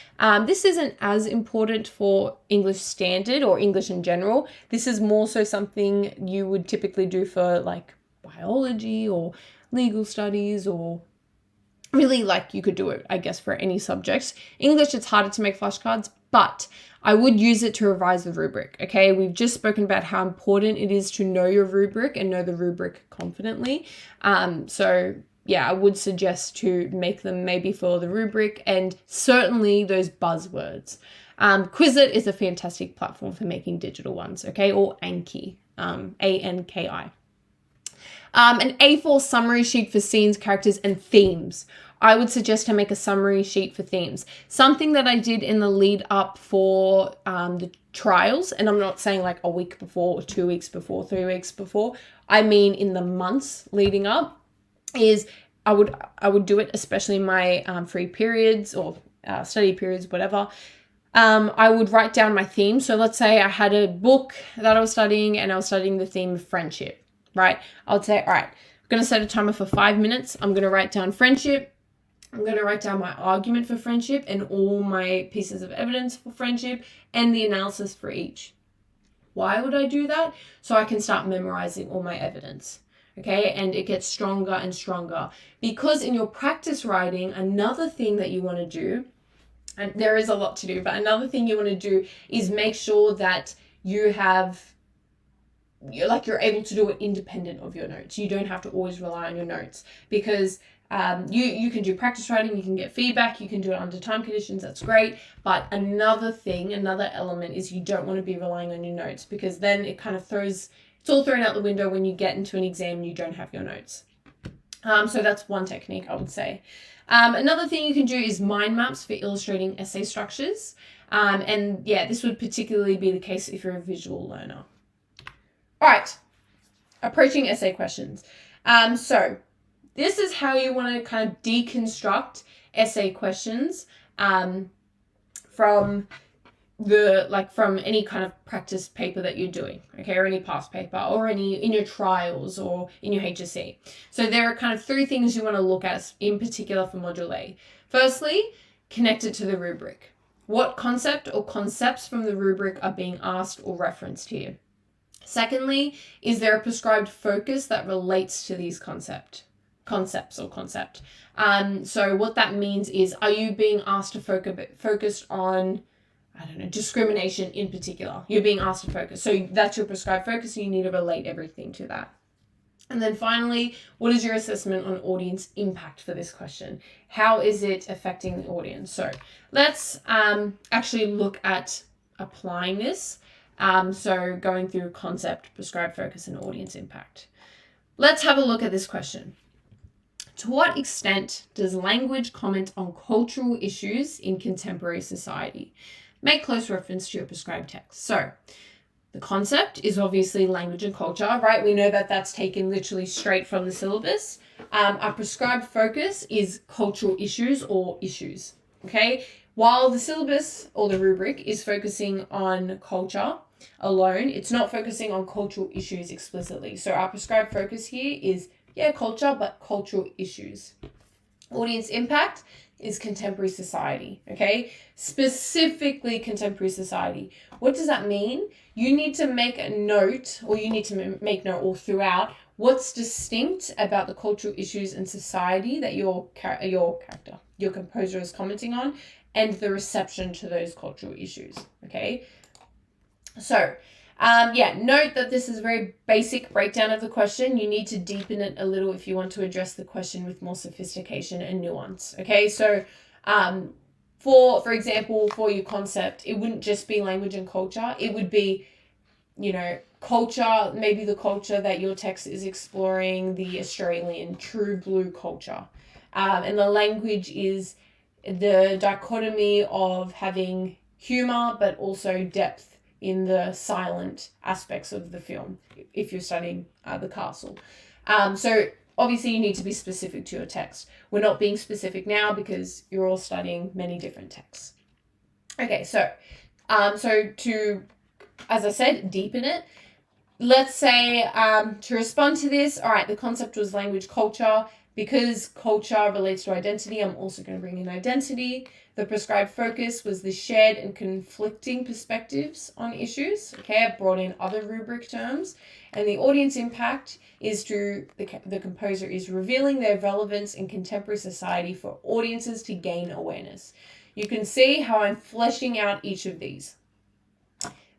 This isn't as important for English standard or English in general. This is more so something you would typically do for like biology or legal studies, or really you could do it, I guess, for any subjects. English, it's harder to make flashcards, but I would use it to revise the rubric, okay? We've just spoken about how important it is to know your rubric and know the rubric confidently. So yeah, I would suggest to make them maybe for the rubric and certainly those buzzwords. Quizlet is a fantastic platform for making digital ones, okay? Or Anki, A-N-K-I. An A4 summary sheet for scenes, characters, and themes. I would suggest to make a summary sheet for themes. Something that I did in the lead up for the trials, and I'm not saying like a week before or 2 weeks before, 3 weeks before, I mean in the months leading up, is I would do it, especially in my free periods or study periods, whatever. I would write down my theme. So let's say I had a book that I was studying and I was studying the theme of friendship, right? I would say, all right, I'm going to set a timer for 5 minutes. I'm going to write down friendship. I'm going to write down my argument for friendship and all my pieces of evidence for friendship and the analysis for each. Why would I do that? So I can start memorizing all my evidence, okay? And it gets stronger and stronger. Because in your practice writing, another thing that you want to do, and there is a lot to do, but another thing you want to do is make sure that you're able to do it independent of your notes. You don't have to always rely on your notes, because you can do practice writing, you can get feedback, you can do it under time conditions, that's great. But another element is you don't want to be relying on your notes, because then it kind of it's all thrown out the window when you get into an exam and you don't have your notes. So that's one technique I would say. Another thing you can do is mind maps for illustrating essay structures. And yeah, this would particularly be the case if you're a visual learner. All right, approaching essay questions. So this is how you want to kind of deconstruct essay questions from any kind of practice paper that you're doing, okay, or any past paper, or any in your trials or in your HSC. So there are kind of 3 things you want to look at in particular for Module A. Firstly, connect it to the rubric. What concept or concepts from the rubric are being asked or referenced here? Secondly, is there a prescribed focus that relates to these concepts or concept? So what that means is, are you being asked to focus on, I don't know, discrimination in particular? You're being asked to focus. So that's your prescribed focus, and you need to relate everything to that. And then finally, what is your assessment on audience impact for this question? How is it affecting the audience? So let's actually look at applying this. So going through concept, prescribed focus, and audience impact. Let's have a look at this question. To what extent does language comment on cultural issues in contemporary society? Make close reference to your prescribed text. So the concept is obviously language and culture, right? We know that that's taken literally straight from the syllabus. Our prescribed focus is cultural issues or issues, okay? While the syllabus or the rubric is focusing on culture alone, it's not focusing on cultural issues explicitly. So our prescribed focus here is, culture, but cultural issues. Audience impact is contemporary society, okay? Specifically contemporary society. What does that mean? You need to make a note, or you need to make note all throughout, what's distinct about the cultural issues in society that your composer is commenting on, and the reception to those cultural issues, okay? So, note that this is a very basic breakdown of the question. You need to deepen it a little if you want to address the question with more sophistication and nuance, okay? So, for example, for your concept, it wouldn't just be language and culture. It would be, culture, maybe the culture that your text is exploring, the Australian true blue culture. And the language is the dichotomy of having humor, but also depth in the silent aspects of the film, if you're studying the castle. So obviously you need to be specific to your text. We're not being specific now because you're all studying many different texts. Okay, so to, as I said, deepen it. Let's say to respond to this, all right, the concept was language culture. Because culture relates to identity, I'm also going to bring in identity. The prescribed focus was the shared and conflicting perspectives on issues. Okay, I've brought in other rubric terms. And the audience impact is the composer is revealing their relevance in contemporary society for audiences to gain awareness. You can see how I'm fleshing out each of these.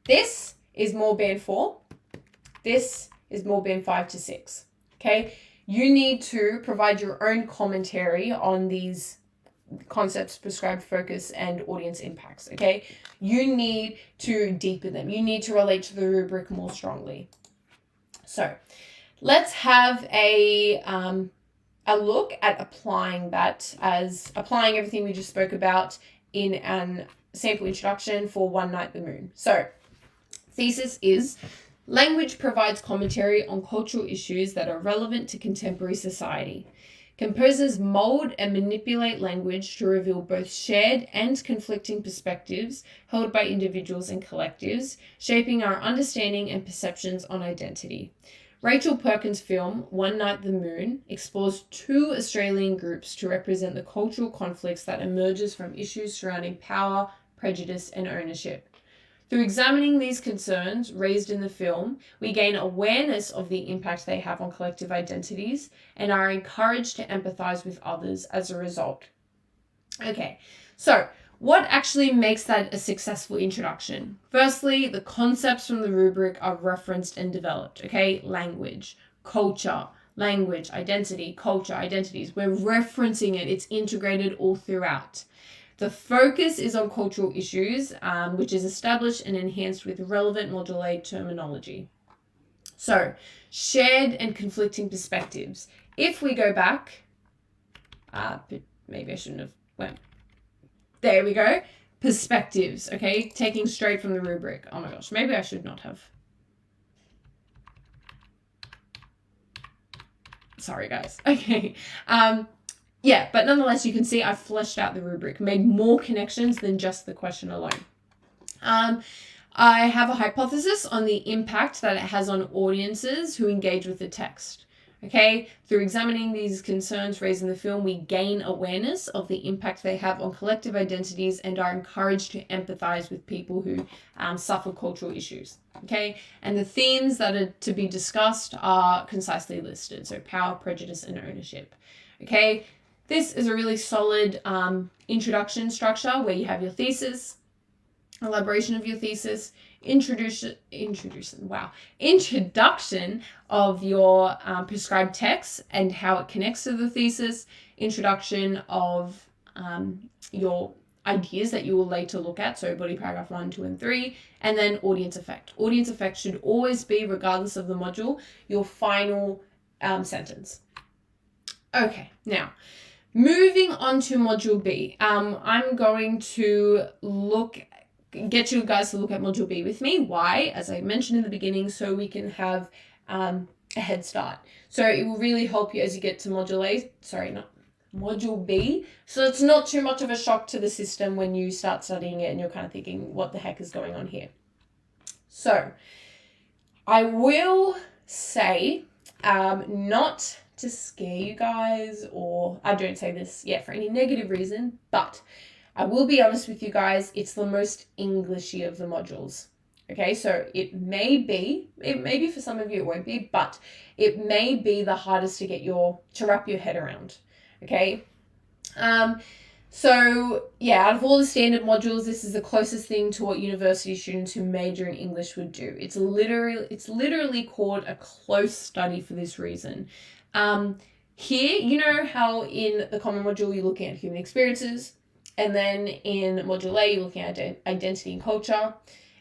This is more band 4. This is more band 5 to 6. Okay. You need to provide your own commentary on these concepts, prescribed focus, and audience impacts, okay? You need to deepen them. You need to relate to the rubric more strongly. So let's have a look at applying everything we just spoke about in an sample introduction for One Night the Moon. So thesis is, language provides commentary on cultural issues that are relevant to contemporary society. Composers mold and manipulate language to reveal both shared and conflicting perspectives held by individuals and collectives, shaping our understanding and perceptions on identity. Rachel Perkins' film, One Night the Moon, explores 2 Australian groups to represent the cultural conflicts that emerges from issues surrounding power, prejudice, and ownership. Through examining these concerns raised in the film, we gain awareness of the impact they have on collective identities and are encouraged to empathize with others as a result. Okay, so what actually makes that a successful introduction? Firstly, the concepts from the rubric are referenced and developed, okay? Language, culture, language, identity, culture, identities. We're referencing it. It's integrated all throughout. The focus is on cultural issues, which is established and enhanced with relevant modulated terminology. So, shared and conflicting perspectives. If we go back, maybe I shouldn't have went. There we go. Perspectives, okay? Taking straight from the rubric. Oh my gosh, maybe I should not have. Sorry, guys. Okay. But nonetheless, you can see I've fleshed out the rubric, made more connections than just the question alone. I have a hypothesis on the impact that it has on audiences who engage with the text. Okay, through examining these concerns raised in the film, we gain awareness of the impact they have on collective identities and are encouraged to empathize with people who suffer cultural issues. Okay, and the themes that are to be discussed are concisely listed. So power, prejudice, and ownership. Okay, this is a really solid introduction structure where you have your thesis, elaboration of your thesis, introduction of your prescribed text and how it connects to the thesis, introduction of your ideas that you will later look at, so body paragraph 1, 2, and 3, and then audience effect. Audience effect should always be, regardless of the module, your final sentence. Okay, now moving on to module B. I'm going to get you guys to look at module B with me. Why? As I mentioned in the beginning, so we can have a head start. So it will really help you as you get to module B. So it's not too much of a shock to the system when you start studying it and you're kind of thinking, what the heck is going on here? So I will say, not to scare you guys, or I don't say this yet for any negative reason, but I will be honest with you guys, it's the most Englishy of the modules. Okay, so it may be for some of you it won't be, but it may be the hardest to wrap your head around. Okay. So yeah, out of all the standard modules, this is the closest thing to what university students who major in English would do. It's literally called a close study for this reason. Here, you know how in the common module you're looking at human experiences, and then in module A, you're looking at identity and culture,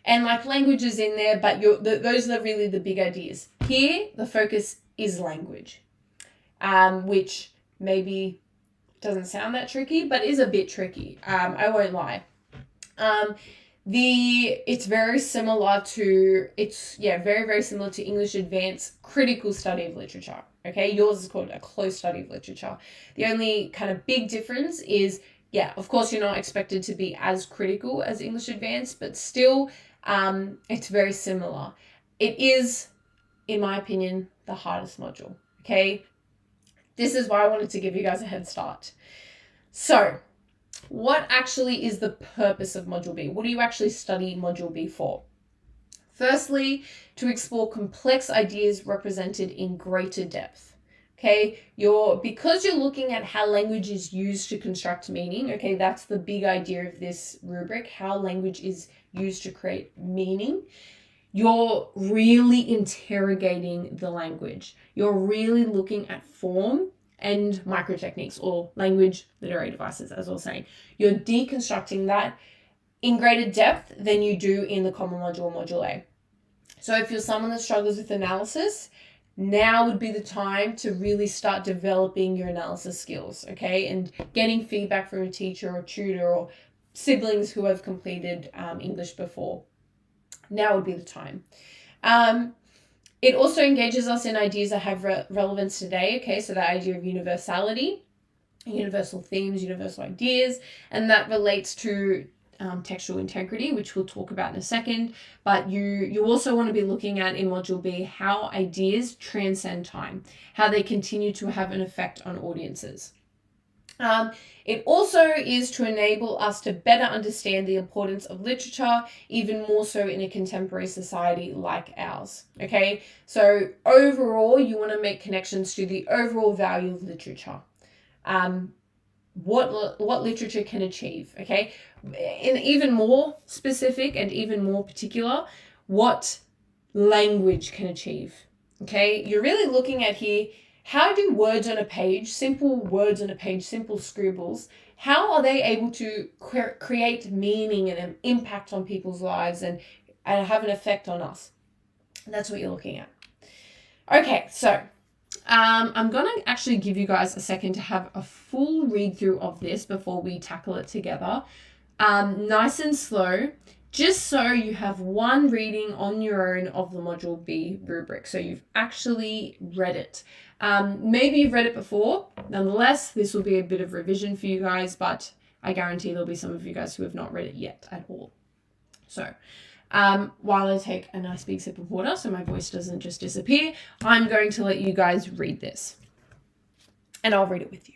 and like language is in there, but those are really the big ideas. Here, the focus is language, which maybe doesn't sound that tricky, but is a bit tricky. I won't lie. It's very similar to, very, very similar to English Advanced Critical Study of Literature. Okay, yours is called a close study of literature. The only kind of big difference is, of course, you're not expected to be as critical as English Advanced, but still, it's very similar. It is, in my opinion, the hardest module. Okay, this is why I wanted to give you guys a head start. So, what actually is the purpose of Module B? What do you actually study Module B for? Firstly, to explore complex ideas represented in greater depth. Okay, because you're looking at how language is used to construct meaning. Okay, that's the big idea of this rubric, how language is used to create meaning. You're really interrogating the language. You're really looking at form and microtechniques, or language literary devices, as I was saying. You're deconstructing that in greater depth than you do in the common module, Module A. So if you're someone that struggles with analysis, now would be the time to really start developing your analysis skills, okay? And getting feedback from a teacher or tutor or siblings who have completed English before. Now would be the time. It also engages us in ideas that have relevance today, okay? So the idea of universality, universal themes, universal ideas, and that relates to textual integrity, which we'll talk about in a second. But you also want to be looking at in Module B how ideas transcend time, how they continue to have an effect on audiences. It also is to enable us to better understand the importance of literature, even more so in a contemporary society like ours. Okay, so overall, you want to make connections to the overall value of literature. What literature can achieve, okay? And even more specific and even more particular, what language can achieve, okay? You're really looking at here, how do words on a page, simple words on a page, simple scribbles, how are they able to create meaning and an impact on people's lives and have an effect on us? That's what you're looking at. Okay, so I'm going to actually give you guys a second to have a full read through of this before we tackle it together. Nice and slow, just so you have one reading on your own of the Module B rubric. So you've actually read it. Maybe you've read it before. Nonetheless, this will be a bit of revision for you guys, but I guarantee there'll be some of you guys who have not read it yet at all. So While I take a nice big sip of water so my voice doesn't just disappear, I'm going to let you guys read this. And I'll read it with you.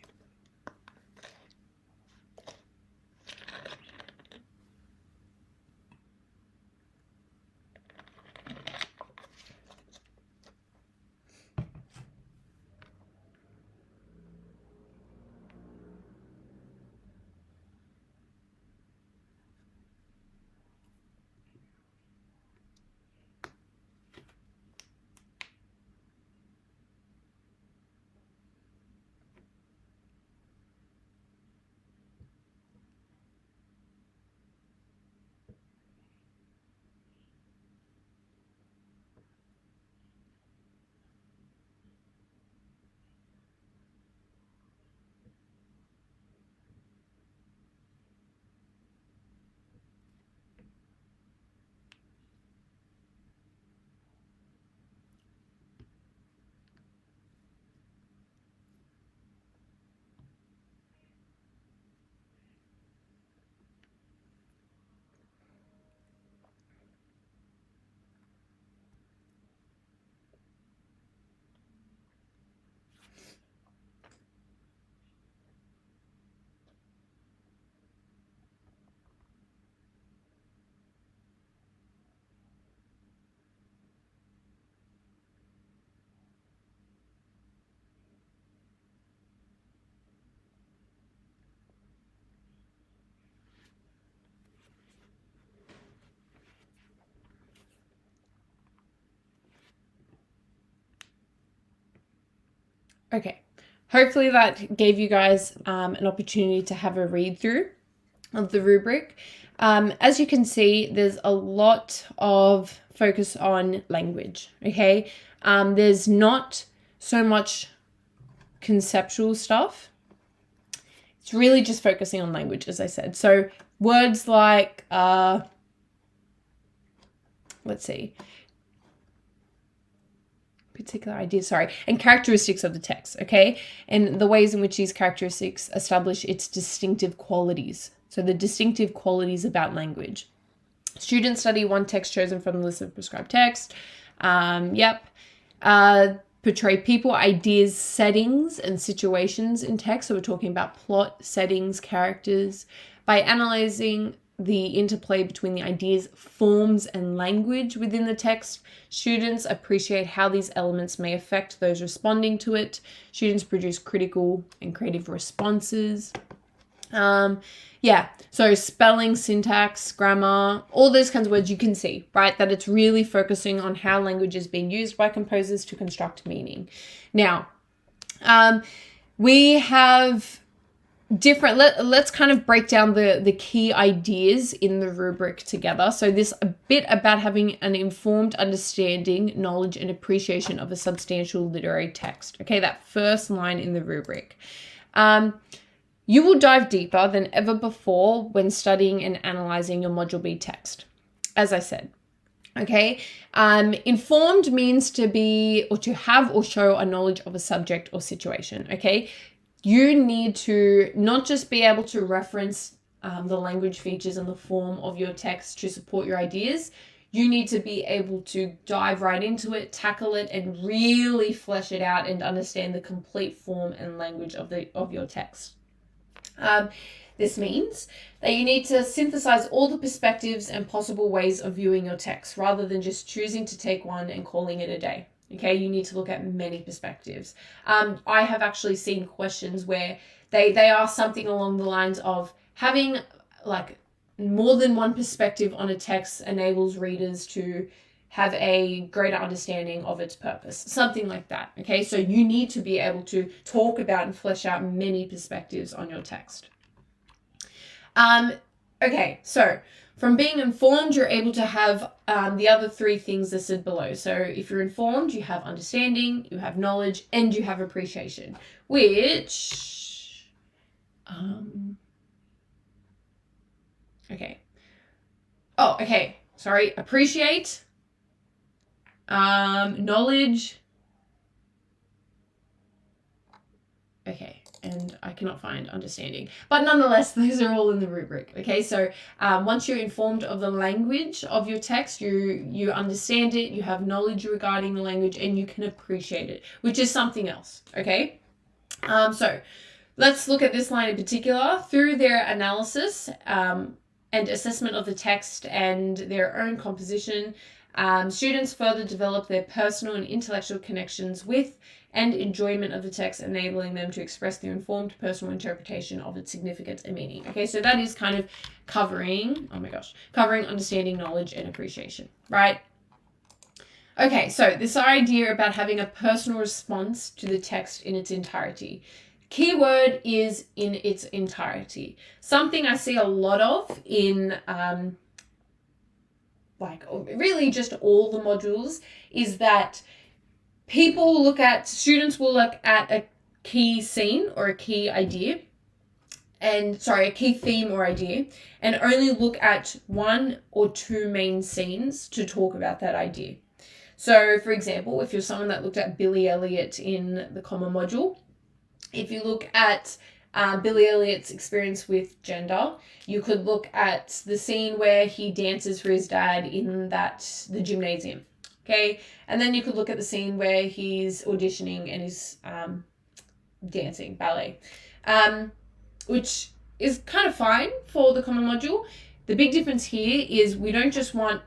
Okay, hopefully that gave you guys an opportunity to have a read through of the rubric. As you can see, there's a lot of focus on language, okay? There's not so much conceptual stuff. It's really just focusing on language, as I said. So words like, let's see, particular ideas, and characteristics of the text, okay? And the ways in which these characteristics establish its distinctive qualities. So the distinctive qualities about language. Students study one text chosen from the list of prescribed text. Portray people, ideas, settings, and situations in text. So we're talking about plot, settings, characters. By analyzing the interplay between the ideas, forms, and language within the text, students appreciate how these elements may affect those responding to it. Students produce critical and creative responses. So spelling, syntax, grammar, all those kinds of words you can see, right? That it's really focusing on how language is being used by composers to construct meaning. Now, we have different, let's kind of break down the key ideas in the rubric together. So this a bit about having an informed understanding, knowledge, and appreciation of a substantial literary text. Okay, that first line in the rubric. You will dive deeper than ever before when studying and analyzing your Module B text, as I said. Okay, informed means to be or to have or show a knowledge of a subject or situation. Okay, you need to not just be able to reference the language features and the form of your text to support your ideas. You need to be able to dive right into it, tackle it, and really flesh it out and understand the complete form and language of your text. This means that you need to synthesize all the perspectives and possible ways of viewing your text rather than just choosing to take one and calling it a day. Okay, you need to look at many perspectives. I have actually seen questions where they ask something along the lines of having like more than one perspective on a text enables readers to have a greater understanding of its purpose, something like that. Okay, so you need to be able to talk about and flesh out many perspectives on your text. Okay, so from being informed, you're able to have the other three things listed below. So if you're informed, you have understanding, you have knowledge, and you have appreciation, which, appreciate, knowledge, and I cannot find understanding. But nonetheless, those are all in the rubric. Okay, so once you're informed of the language of your text, you understand it, you have knowledge regarding the language, and you can appreciate it, which is something else. Okay, so let's look at this line in particular. Through their analysis and assessment of the text and their own composition, students further develop their personal and intellectual connections with and enjoyment of the text, enabling them to express their informed personal interpretation of its significance and meaning. Okay, so that is kind of covering understanding, knowledge, and appreciation, right? Okay, so this idea about having a personal response to the text in its entirety. Keyword is in its entirety. Something I see a lot of in like really just all the modules is that students will look at a key scene or a key idea, a key theme or idea, and only look at one or two main scenes to talk about that idea. So, for example, if you're someone that looked at Billy Elliot in the Common Module, if you look at Billy Elliot's experience with gender, you could look at the scene where he dances for his dad in the gymnasium. Okay, and then you could look at the scene where he's auditioning and he's dancing, ballet, which is kind of fine for the Common Module. The big difference here is we don't just want,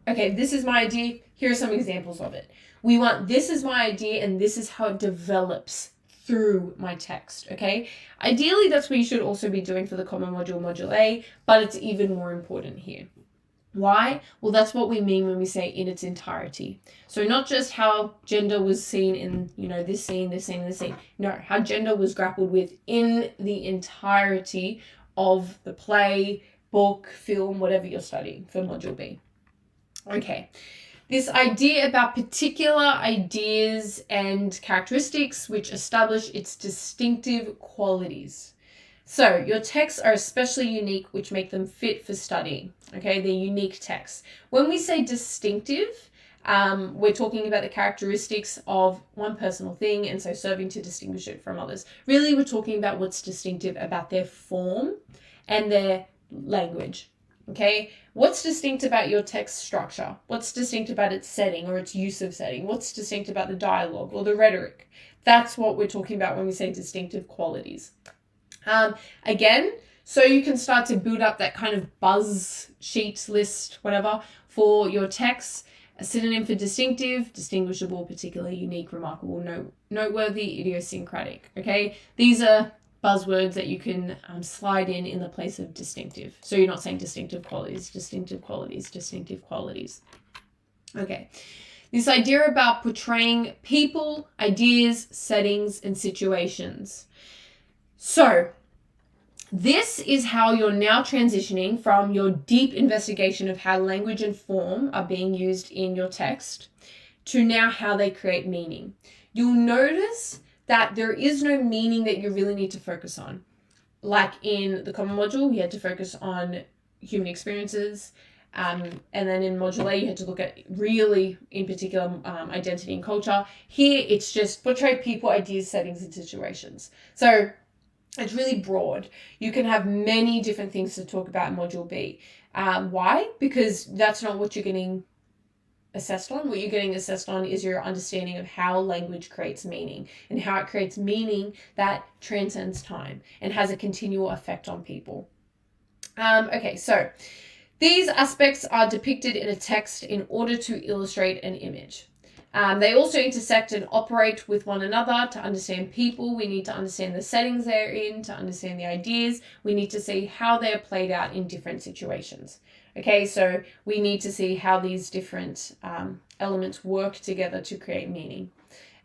okay, this is my idea, here are some examples of it. We want, this is my idea and this is how it develops through my text, okay? Ideally, that's what you should also be doing for the Common Module, Module A, but it's even more important here. Why? Well, that's what we mean when we say in its entirety. So not just how gender was seen in, this scene, this scene, and this scene. No, how gender was grappled with in the entirety of the play, book, film, whatever you're studying for Module B. Okay. This idea about particular ideas and characteristics which establish its distinctive qualities. So your texts are especially unique, which make them fit for studying. Okay, they're unique texts. When we say distinctive, we're talking about the characteristics of one personal thing, and so serving to distinguish it from others. Really, we're talking about what's distinctive about their form and their language. Okay, what's distinct about your text structure? What's distinct about its setting or its use of setting? What's distinct about the dialogue or the rhetoric? That's what we're talking about when we say distinctive qualities. Again, so you can start to build up that kind of buzz sheet list, whatever, for your texts. A synonym for distinctive, distinguishable, particular, unique, remarkable, noteworthy, idiosyncratic. Okay, these are buzzwords that you can slide in the place of distinctive. So you're not saying distinctive qualities, distinctive qualities, distinctive qualities. Okay. This idea about portraying people, ideas, settings, and situations. So this is how you're now transitioning from your deep investigation of how language and form are being used in your text to now how they create meaning. You'll notice that there is no meaning that you really need to focus on. Like in the Common Module, we had to focus on human experiences. And then in Module A, you had to look at really, in particular, identity and culture. Here, it's just portray people, ideas, settings, and situations. So it's really broad. You can have many different things to talk about in Module B. Why? Because that's not what you're getting assessed on. What you're getting assessed on is your understanding of how language creates meaning and how it creates meaning that transcends time and has a continual effect on people. Okay, so these aspects are depicted in a text in order to illustrate an image. They also intersect and operate with one another. To understand people, we need to understand the settings they're in. To understand the ideas, we need to see how they're played out in different situations. Okay, so we need to see how these different elements work together to create meaning.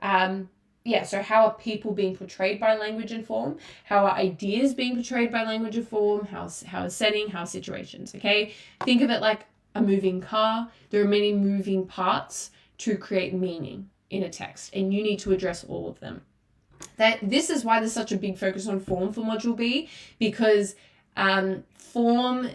So how are people being portrayed by language and form? How are ideas being portrayed by language and form? How is setting? How are situations? Okay, think of it like a moving car. There are many moving parts to create meaning in a text, and you need to address all of them. This is why there's such a big focus on form for Module B, because form,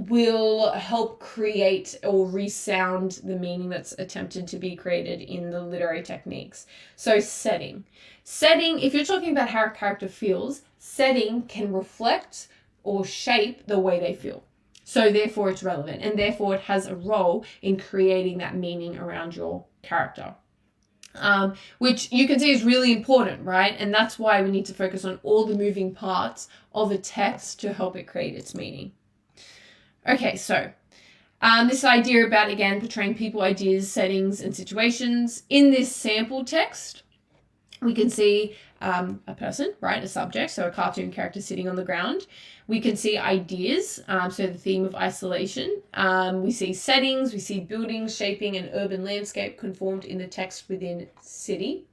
will help create or resound the meaning that's attempted to be created in the literary techniques. So setting. Setting, if you're talking about how a character feels, setting can reflect or shape the way they feel. So therefore it's relevant, and therefore it has a role in creating that meaning around your character. Which you can see is really important, right? And that's why we need to focus on all the moving parts of a text to help it create its meaning. Okay, so this idea about, again, portraying people, ideas, settings, and situations. In this sample text, we can see a person, right, a subject, so a cartoon character sitting on the ground. We can see ideas, so the theme of isolation. We see settings, we see buildings, shaping an urban landscape conformed in the text within city.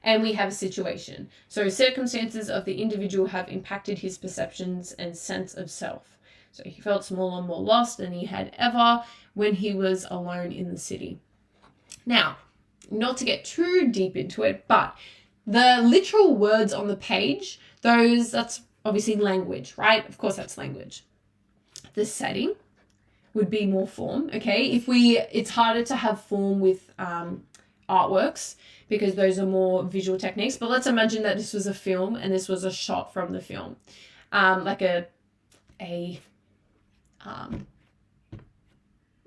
And we have a situation. So circumstances of the individual have impacted his perceptions and sense of self. So he felt smaller and more lost than he had ever when he was alone in the city. Now, not to get too deep into it, but the literal words on the page, that's obviously language, right? Of course, that's language. The setting would be more form, okay? It's harder to have form with artworks because those are more visual techniques. But let's imagine that this was a film and this was a shot from the film, like a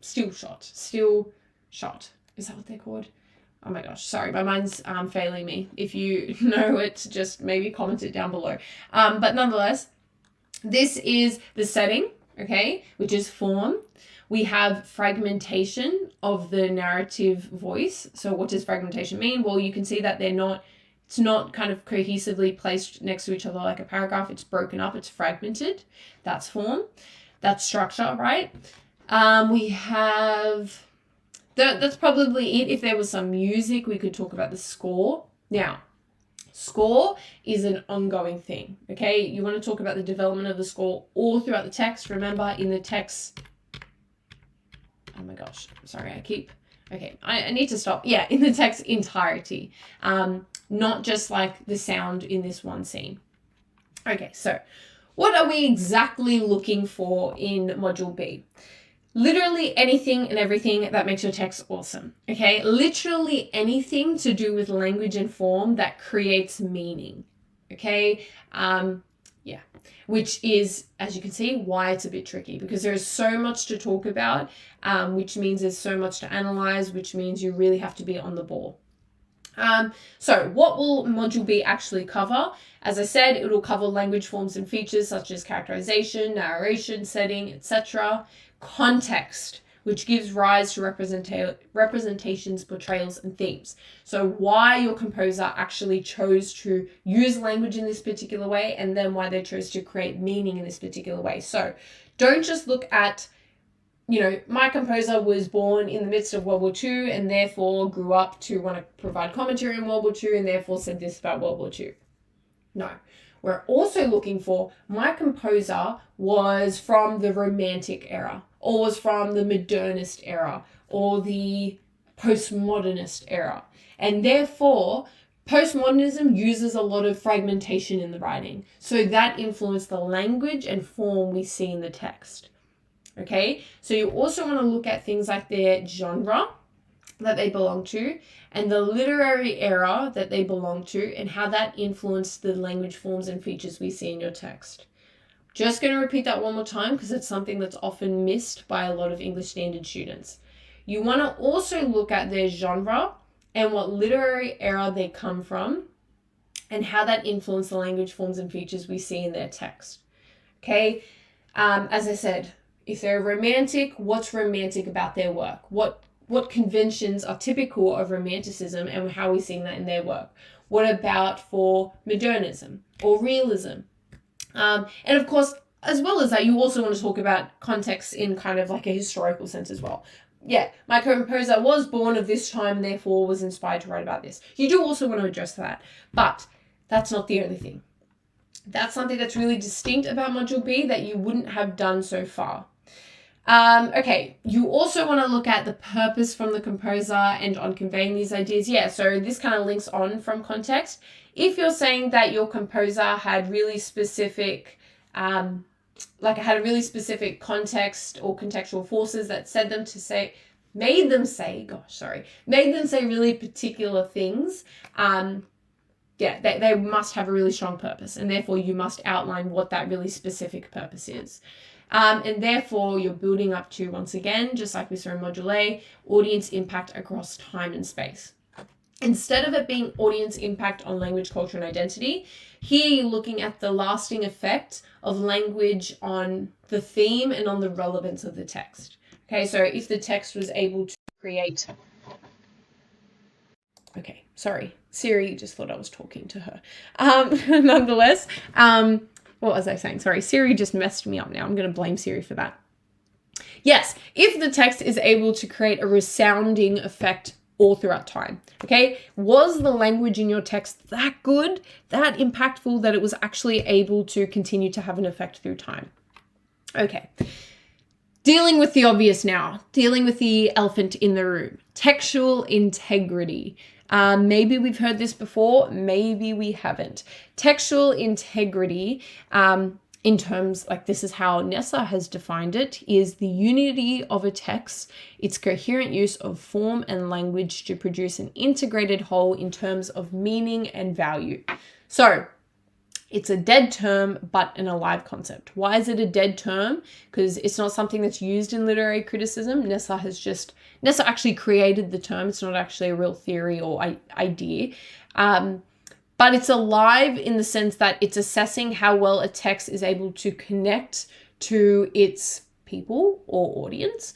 still shot. Is that what they're called? Oh my gosh, sorry, my mind's failing me. If you know it, just maybe comment it down below. But nonetheless, this is the setting, okay, which is form. We have fragmentation of the narrative voice. So what does fragmentation mean? Well, you can see that it's not kind of cohesively placed next to each other like a paragraph. It's broken up, it's fragmented. That's form. That's structure, right? We have... That's probably it. If there was some music, we could talk about the score. Now, score is an ongoing thing, okay? You want to talk about the development of the score all throughout the text. Remember, in the text... Oh my gosh, sorry, I need to stop. Yeah, in the text entirety, not just like the sound in this one scene. Okay, so what are we exactly looking for in Module B? Literally anything and everything that makes your text awesome, okay? Literally anything to do with language and form that creates meaning, okay? Yeah, which is, as you can see, why it's a bit tricky, because there's so much to talk about, which means there's so much to analyze, which means you really have to be on the ball. So what will Module B actually cover? As I said, it will cover language forms and features such as characterization, narration, setting, etc. Context, which gives rise to representations, portrayals, and themes. So why your composer actually chose to use language in this particular way, and then why they chose to create meaning in this particular way. So don't just look at, my composer was born in the midst of World War II and therefore grew up to want to provide commentary on World War II and therefore said this about World War II. No. We're also looking for, my composer was from the Romantic era, or was from the Modernist era, or the Postmodernist era. And therefore, postmodernism uses a lot of fragmentation in the writing. So that influenced the language and form we see in the text. Okay? So you also want to look at things like their genre that they belong to, and the literary era that they belong to, and how that influenced the language forms and features we see in your text. Just going to repeat that one more time because it's something that's often missed by a lot of English standard students. You want to also look at their genre and what literary era they come from and how that influenced the language forms and features we see in their text. Okay? As I said, if they're romantic, what's romantic about their work? What conventions are typical of romanticism and how we see that in their work? What about for modernism or realism? And of course, as well as that, you also want to talk about context in kind of like a historical sense as well. Yeah, my composer was born of this time, therefore was inspired to write about this. You do also want to address that, but that's not the only thing. That's something that's really distinct about Module B that you wouldn't have done so far. Okay, you also want to look at the purpose from the composer and on conveying these ideas. Yeah, so this kind of links on from context. If you're saying that your composer had really specific like it had a really specific context or contextual forces that made them say really particular things, they must have a really strong purpose, and therefore you must outline what that really specific purpose is. And therefore you're building up to, once again, just like we saw in Module A, audience impact across time and space. Instead of it being audience impact on language, culture, and identity, here you're looking at the lasting effect of language on the theme and on the relevance of the text. Okay, so if the text was able to create... Okay, sorry, Siri just thought I was talking to her. Nonetheless, what was I saying? Sorry, Siri just messed me up now. I'm going to blame Siri for that. Yes, if the text is able to create a resounding effect all throughout time. Okay, was the language in your text that good, that impactful, that it was actually able to continue to have an effect through time? Okay, dealing with the obvious now, dealing with the elephant in the room, textual integrity. Maybe we've heard this before, maybe we haven't. Textual integrity, in terms, like this is how Nessa has defined it, is the unity of a text, its coherent use of form and language to produce an integrated whole in terms of meaning and value. So it's a dead term, but an alive concept. Why is it a dead term? Because it's not something that's used in literary criticism. Nessa actually created the term. It's not actually a real theory or idea. But it's alive in the sense that it's assessing how well a text is able to connect to its people or audience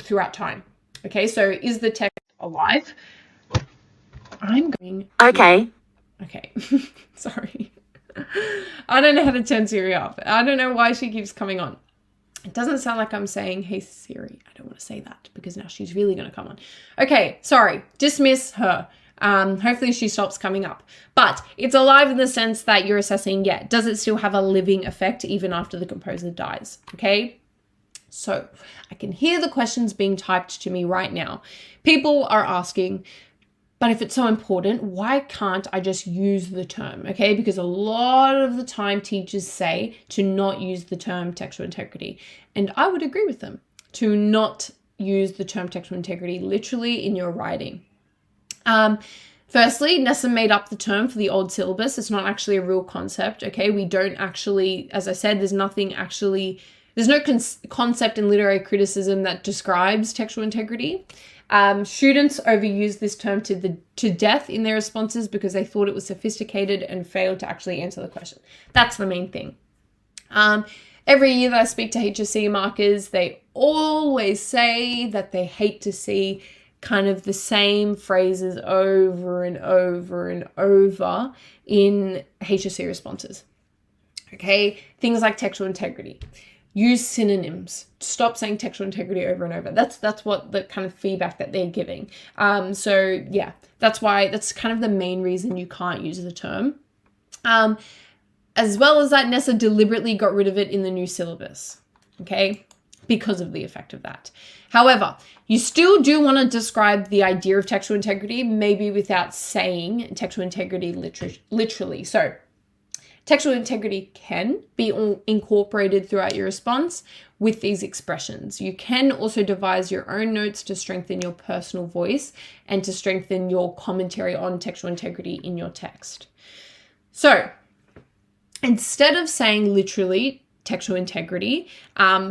throughout time. Okay, so is the text alive? I'm going... Okay. Sorry. I don't know how to turn Siri off. I don't know why she keeps coming on. It doesn't sound like I'm saying, hey Siri. I don't want to say that because now she's really going to come on. Okay, sorry. Dismiss her. Hopefully she stops coming up. But it's alive in the sense that you're assessing, does it still have a living effect even after the composer dies? Okay? So I can hear the questions being typed to me right now. People are asking, but if it's so important, why can't I just use the term? Okay? Because a lot of the time teachers say to not use the term textual integrity. And I would agree with them to not use the term textual integrity literally in your writing. Firstly, Nessa made up the term for the old syllabus. It's not actually a real concept, okay? We don't actually, as I said, there's no concept in literary criticism that describes textual integrity. Students overused this term to death in their responses because they thought it was sophisticated and failed to actually answer the question. That's the main thing. Every year that I speak to HSC markers, they always say that they hate to see kind of the same phrases over and over and over in HSC responses. Okay, things like textual integrity. Use synonyms. Stop saying textual integrity over and over. That's what the kind of feedback that they're giving. So yeah, that's kind of the main reason you can't use the term. As well as that, Nessa deliberately got rid of it in the new syllabus. Okay, because of the effect of that. However, you still do want to describe the idea of textual integrity, maybe without saying textual integrity literally. So textual integrity can be incorporated throughout your response with these expressions. You can also devise your own notes to strengthen your personal voice and to strengthen your commentary on textual integrity in your text. So instead of saying literally textual integrity,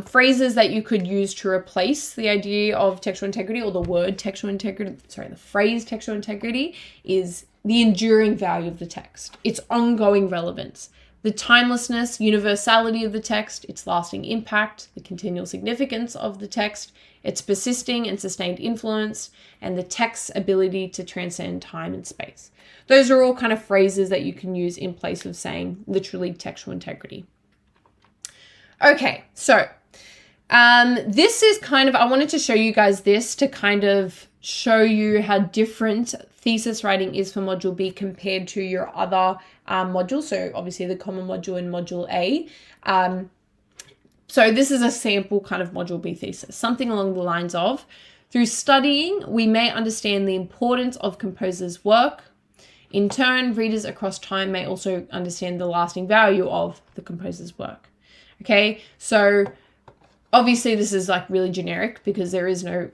phrases that you could use to replace the idea of textual integrity or the word textual integrity, the phrase textual integrity is the enduring value of the text, its ongoing relevance, the timelessness, universality of the text, its lasting impact, the continual significance of the text, its persisting and sustained influence, and the text's ability to transcend time and space. Those are all kind of phrases that you can use in place of saying literally textual integrity. Okay, so this is kind of, I wanted to show you guys this to kind of show you how different thesis writing is for Module B compared to your other modules. So obviously the common module and Module A. So this is a sample kind of Module B thesis, something along the lines of, through studying, we may understand the importance of composers' work. In turn, readers across time may also understand the lasting value of the composer's work. Okay, so obviously this is like really generic because there is no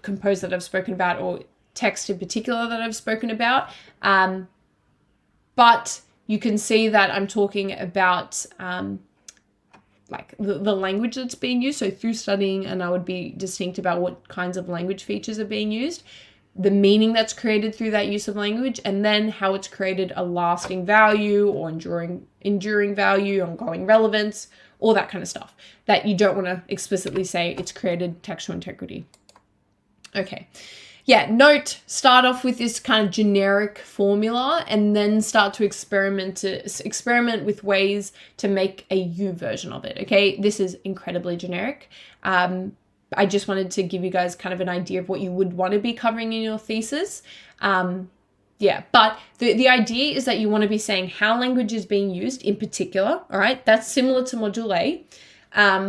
composer that I've spoken about or text in particular that I've spoken about. But you can see that I'm talking about like the language that's being used. So through studying, and I would be distinct about what kinds of language features are being used, the meaning that's created through that use of language, and then how it's created a lasting value or enduring value, ongoing relevance, all that kind of stuff that you don't want to explicitly say it's created textual integrity. Okay. Yeah, start off with this kind of generic formula and then start to experiment with ways to make a you version of it, okay? This is incredibly generic. I just wanted to give you guys kind of an idea of what you would want to be covering in your thesis. Yeah, but the idea is that you want to be saying how language is being used in particular, all right? That's similar to Module A,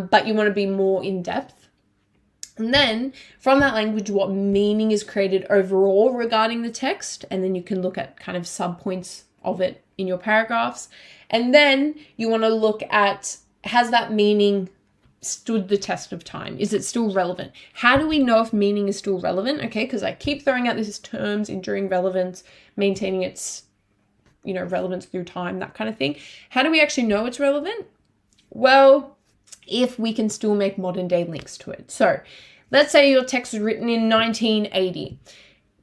but you want to be more in depth. And then from that language, what meaning is created overall regarding the text. And then you can look at kind of subpoints of it in your paragraphs. And then you want to look at, has that meaning stood the test of time? Is it still relevant? How do we know if meaning is still relevant? Okay, because I keep throwing out these terms, enduring relevance, maintaining its, relevance through time, that kind of thing. How do we actually know it's relevant? Well, if we can still make modern day links to it. So let's say your text was written in 1980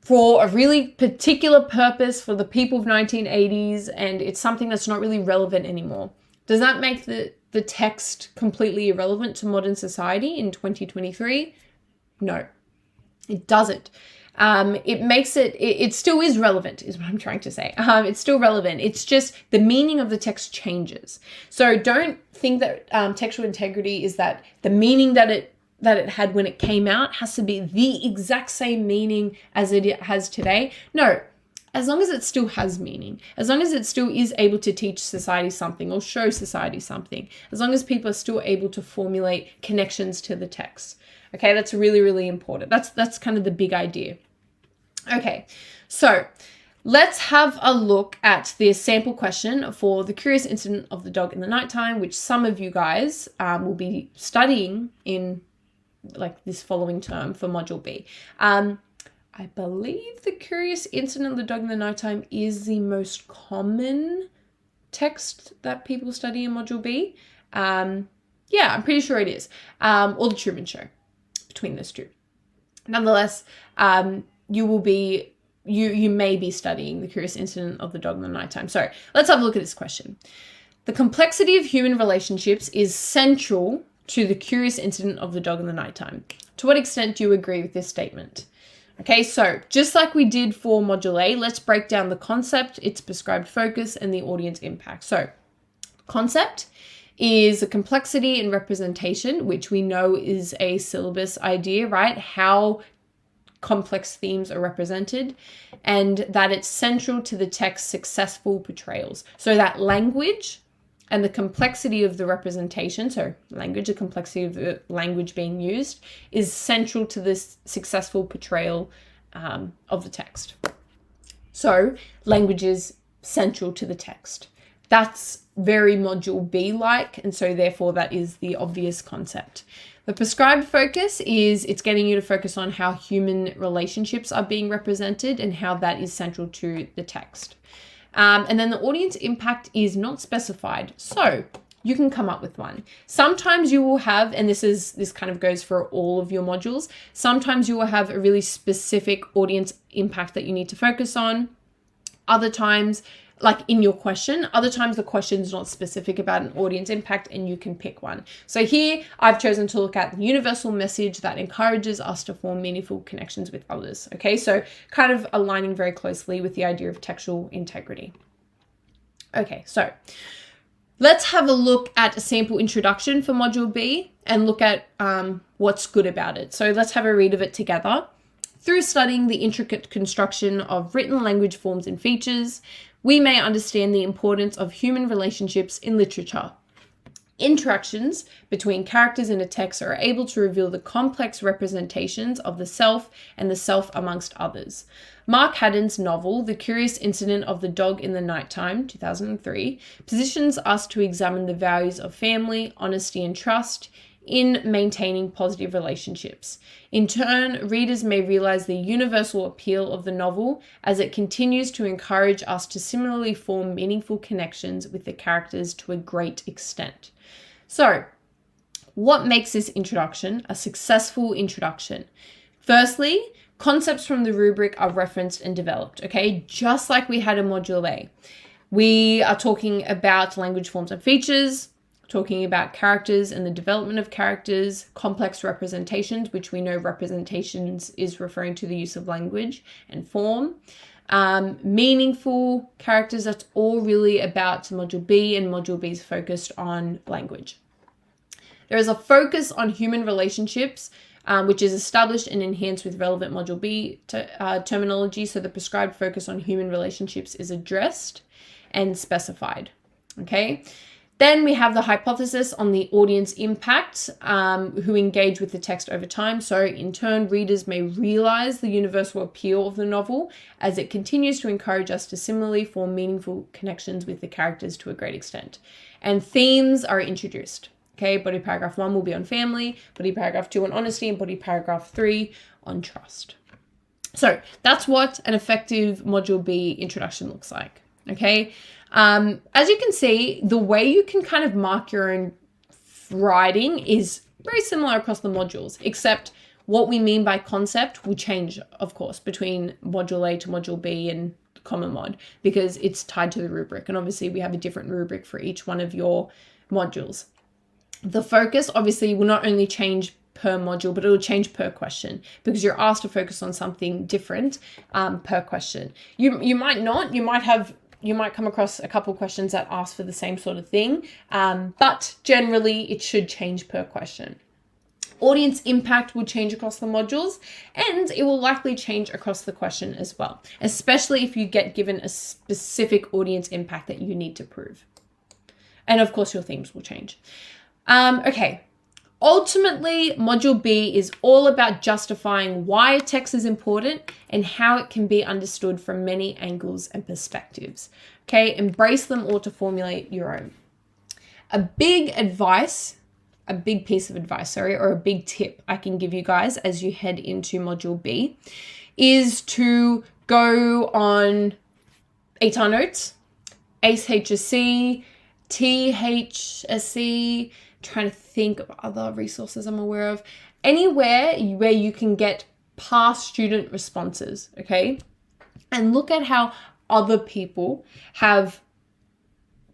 for a really particular purpose for the people of 1980s, and it's something that's not really relevant anymore. Does that make the text completely irrelevant to modern society in 2023? No, it doesn't. It makes it still is relevant, is what I'm trying to say. It's still relevant. It's just the meaning of the text changes. So don't think that textual integrity is that the meaning that it had when it came out has to be the exact same meaning as it has today. No, as long as it still has meaning, as long as it still is able to teach society something or show society something, as long as people are still able to formulate connections to the text. Okay, that's really, really important. That's kind of the big idea. Okay, so let's have a look at the sample question for the curious incident of the dog in the nighttime, which some of you guys will be studying in like this following term for Module B. I believe the curious incident of the dog in the nighttime is the most common text that people study in Module B. Yeah, I'm pretty sure it is. Or the Truman Show, between those two. Nonetheless, you may be studying the curious incident of the dog in the nighttime. So let's have a look at this question. The complexity of human relationships is central to the curious incident of the dog in the nighttime. To what extent do you agree with this statement? Okay, so just like we did for Module A, let's break down the concept, its prescribed focus, and the audience impact. So concept is a complexity in representation, which we know is a syllabus idea, right? How complex themes are represented, and that it's central to the text's successful portrayals. So that language and the complexity of the representation, so language, the complexity of the language being used, is central to this successful portrayal of the text. So language is central to the text. That's very Module B-like, and so therefore that is the obvious concept. The prescribed focus is it's getting you to focus on how human relationships are being represented and how that is central to the text. And then the audience impact is not specified, so you can come up with one. Sometimes you will have, and this kind of goes for all of your modules, sometimes you will have a really specific audience impact that you need to focus on. Other times, like in your question, other times the question is not specific about an audience impact and you can pick one. So here I've chosen to look at the universal message that encourages us to form meaningful connections with others. Okay, so kind of aligning very closely with the idea of textual integrity. Okay, so let's have a look at a sample introduction for Module B and look at what's good about it. So let's have a read of it together. Through studying the intricate construction of written language forms and features, we may understand the importance of human relationships in literature. Interactions between characters in a text are able to reveal the complex representations of the self and the self amongst others. Mark Haddon's novel, The Curious Incident of the Dog in the Nighttime, 2003, positions us to examine the values of family, honesty, and trust in maintaining positive relationships. In turn, readers may realize the universal appeal of the novel as it continues to encourage us to similarly form meaningful connections with the characters to a great extent. So, what makes this introduction a successful introduction? Firstly, concepts from the rubric are referenced and developed, okay? Just like we had in Module A. We are talking about language forms and features, talking about characters and the development of characters, complex representations, which we know representations is referring to the use of language and form, meaningful characters. That's all really about Module B, and Module B is focused on language. There is a focus on human relationships, which is established and enhanced with relevant Module B terminology. So the prescribed focus on human relationships is addressed and specified. Okay. Then we have the hypothesis on the audience impact, who engage with the text over time. So in turn, readers may realize the universal appeal of the novel as it continues to encourage us to similarly form meaningful connections with the characters to a great extent. And themes are introduced. Okay, body paragraph 1 will be on family, body paragraph 2 on honesty, and body paragraph 3 on trust. So that's what an effective Module B introduction looks like. Okay. As you can see, the way you can kind of mark your own writing is very similar across the modules, except what we mean by concept will change, of course, between Module A to Module B and Common Mod, because it's tied to the rubric. And obviously we have a different rubric for each one of your modules. The focus obviously will not only change per module, but it'll change per question, because you're asked to focus on something different per question. You might not, you might come across a couple questions that ask for the same sort of thing, but generally it should change per question. Audience impact will change across the modules, and it will likely change across the question as well, especially if you get given a specific audience impact that you need to prove. And of course your themes will change. Okay. Ultimately, Module B is all about justifying why a text is important and how it can be understood from many angles and perspectives. Okay, embrace them all to formulate your own. A big piece of advice, or a big tip I can give you guys as you head into Module B is to go on ATAR Notes, HSC, THSC, trying to think of other resources I'm aware of, anywhere where you can get past student responses, okay? And look at how other people have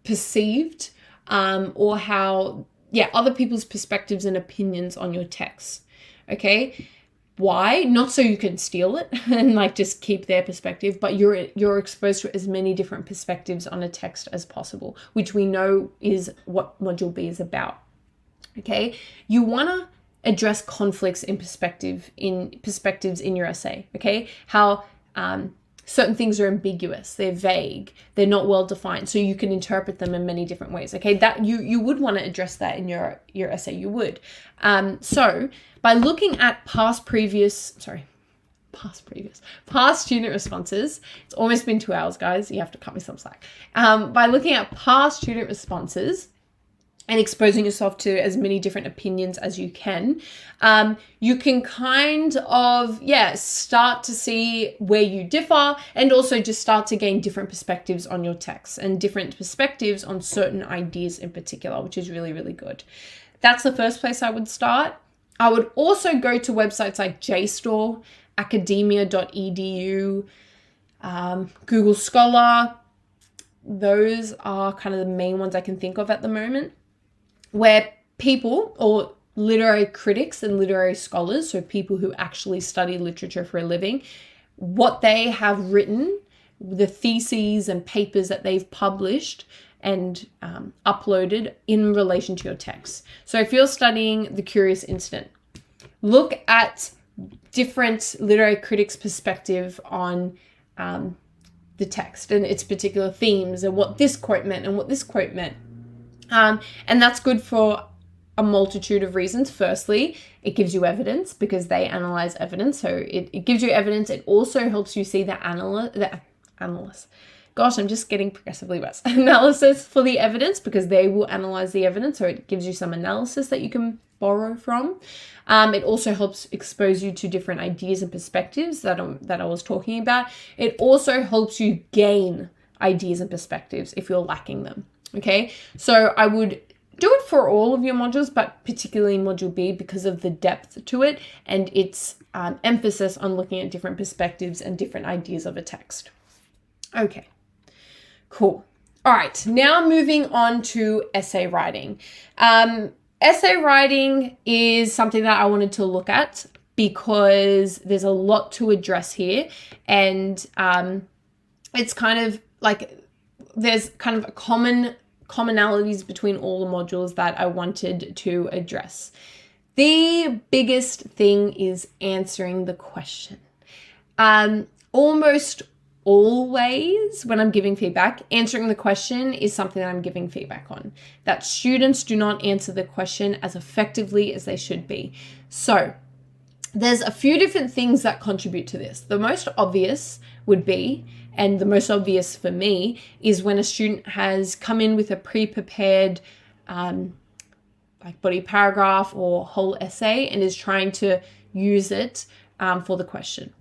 perceived or how, other people's perspectives and opinions on your text, okay? Why? Not so you can steal it and like just keep their perspective, but you're exposed to as many different perspectives on a text as possible, which we know is what Module B is about. Okay, you want to address conflicts in perspectives in your essay. Okay, how certain things are ambiguous, they're vague, they're not well defined, so you can interpret them in many different ways. Okay, that you would want to address that in your essay. You would. So by looking at past student responses, it's almost been 2 hours, guys. You have to cut me some slack. By looking at past student responses and exposing yourself to as many different opinions as you can kind of, start to see where you differ, and also just start to gain different perspectives on your text and different perspectives on certain ideas in particular, which is really, really good. That's the first place I would start. I would also go to websites like JSTOR, academia.edu, Google Scholar. Those are kind of the main ones I can think of at the moment, where people, or literary critics and literary scholars, so people who actually study literature for a living, what they have written, the theses and papers that they've published and uploaded in relation to your text. So if you're studying The Curious Incident, look at different literary critics' perspective on the text and its particular themes and what this quote meant and what this quote meant. And that's good for a multitude of reasons. Firstly, it gives you evidence because they analyze evidence. So it gives you evidence. It also helps you see the analysis. Gosh, I'm just getting progressively worse. Analysis for the evidence because they will analyze the evidence. So it gives you some analysis that you can borrow from. It also helps expose you to different ideas and perspectives that I was talking about. It also helps you gain ideas and perspectives if you're lacking them. Okay, so I would do it for all of your modules, but particularly module B because of the depth to it and its emphasis on looking at different perspectives and different ideas of a text. Okay, cool. All right, now moving on to essay writing. Essay writing is something that I wanted to look at because there's a lot to address here, and it's kind of like there's kind of commonalities between all the modules that I wanted to address. The biggest thing is answering the question. Almost always when I'm giving feedback, answering the question is something that I'm giving feedback on, that students do not answer the question as effectively as they should be. So there's a few different things that contribute to this. The most obvious would be, and the most obvious for me, is when a student has come in with a pre-prepared like body paragraph or whole essay and is trying to use it for the question.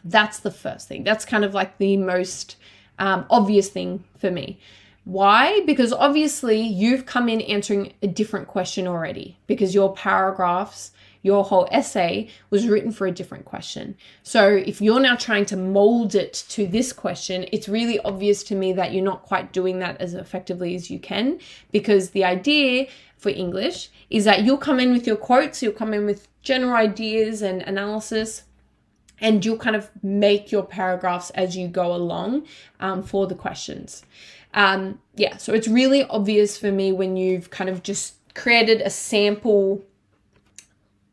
That's the first thing. That's kind of like the most obvious thing for me. Why? Because obviously you've come in answering a different question already because your paragraphs, your whole essay was written for a different question. So if you're now trying to mold it to this question, it's really obvious to me that you're not quite doing that as effectively as you can, because the idea for English is that you'll come in with your quotes, you'll come in with general ideas and analysis, and you'll kind of make your paragraphs as you go along for the questions. So it's really obvious for me when you've kind of just created a sample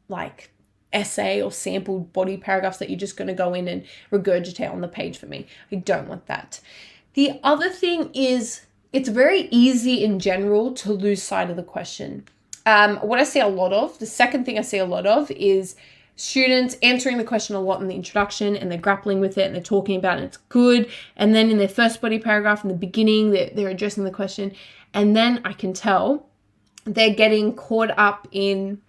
like essay or sample body paragraphs that you're just going to go in and regurgitate on the page for me. I don't want that. The other thing is it's very easy in general to lose sight of the question. What I see a lot of, the second thing I see a lot of is students answering the question a lot in the introduction and they're grappling with it and they're talking about it and it's good. And then in their first body paragraph in the beginning, they're addressing the question. And then I can tell they're getting caught up in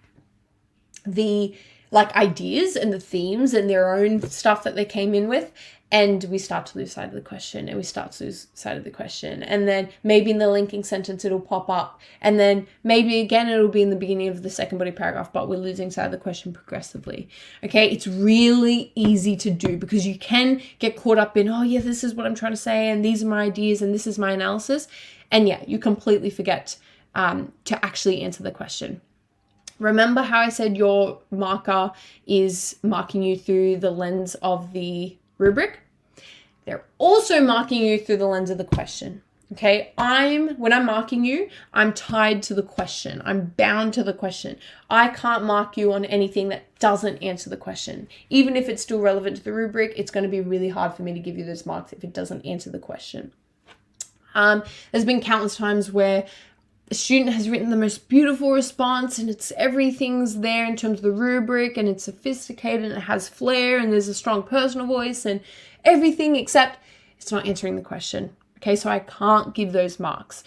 the like ideas and the themes and their own stuff that they came in with, and we start to lose sight of the question and then maybe in the linking sentence it'll pop up, and then maybe again it'll be in the beginning of the second body paragraph, but we're losing sight of the question progressively. Okay, it's really easy to do because you can get caught up in, oh yeah, this is what I'm trying to say and these are my ideas and this is my analysis, and yeah, you completely forget to actually answer the question. Remember how I said your marker is marking you through the lens of the rubric? They're also marking you through the lens of the question. Okay, when I'm marking you, I'm tied to the question. I'm bound to the question. I can't mark you on anything that doesn't answer the question. Even if it's still relevant to the rubric, it's going to be really hard for me to give you those marks if it doesn't answer the question. There's been countless times where a student has written the most beautiful response and everything's there in terms of the rubric and it's sophisticated and it has flair and there's a strong personal voice and everything, except it's not answering the question. Okay, so I can't give those marks.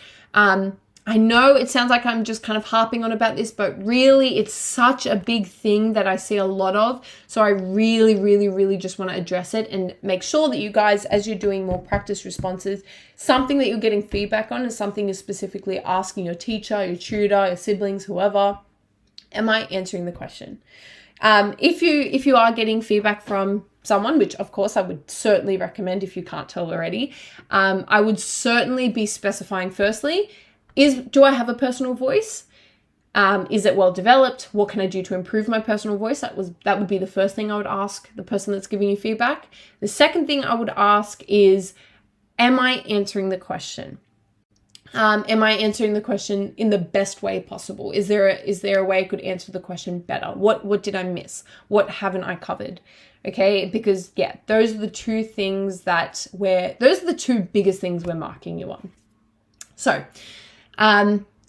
I know it sounds like I'm just kind of harping on about this, but really it's such a big thing that I see a lot of. So I really, really, really just want to address it and make sure that you guys, as you're doing more practice responses, something that you're getting feedback on is something you're specifically asking your teacher, your tutor, your siblings, whoever, am I answering the question? If you are getting feedback from someone, which of course I would certainly recommend if you can't tell already, I would certainly be specifying firstly, do I have a personal voice? Is it well developed? What can I do to improve my personal voice? That would be the first thing I would ask the person that's giving you feedback. The second thing I would ask is, am I answering the question? Am I answering the question in the best way possible? Is there a way I could answer the question better? What did I miss? What haven't I covered? Okay, because yeah, those are the two biggest things we're marking you on. So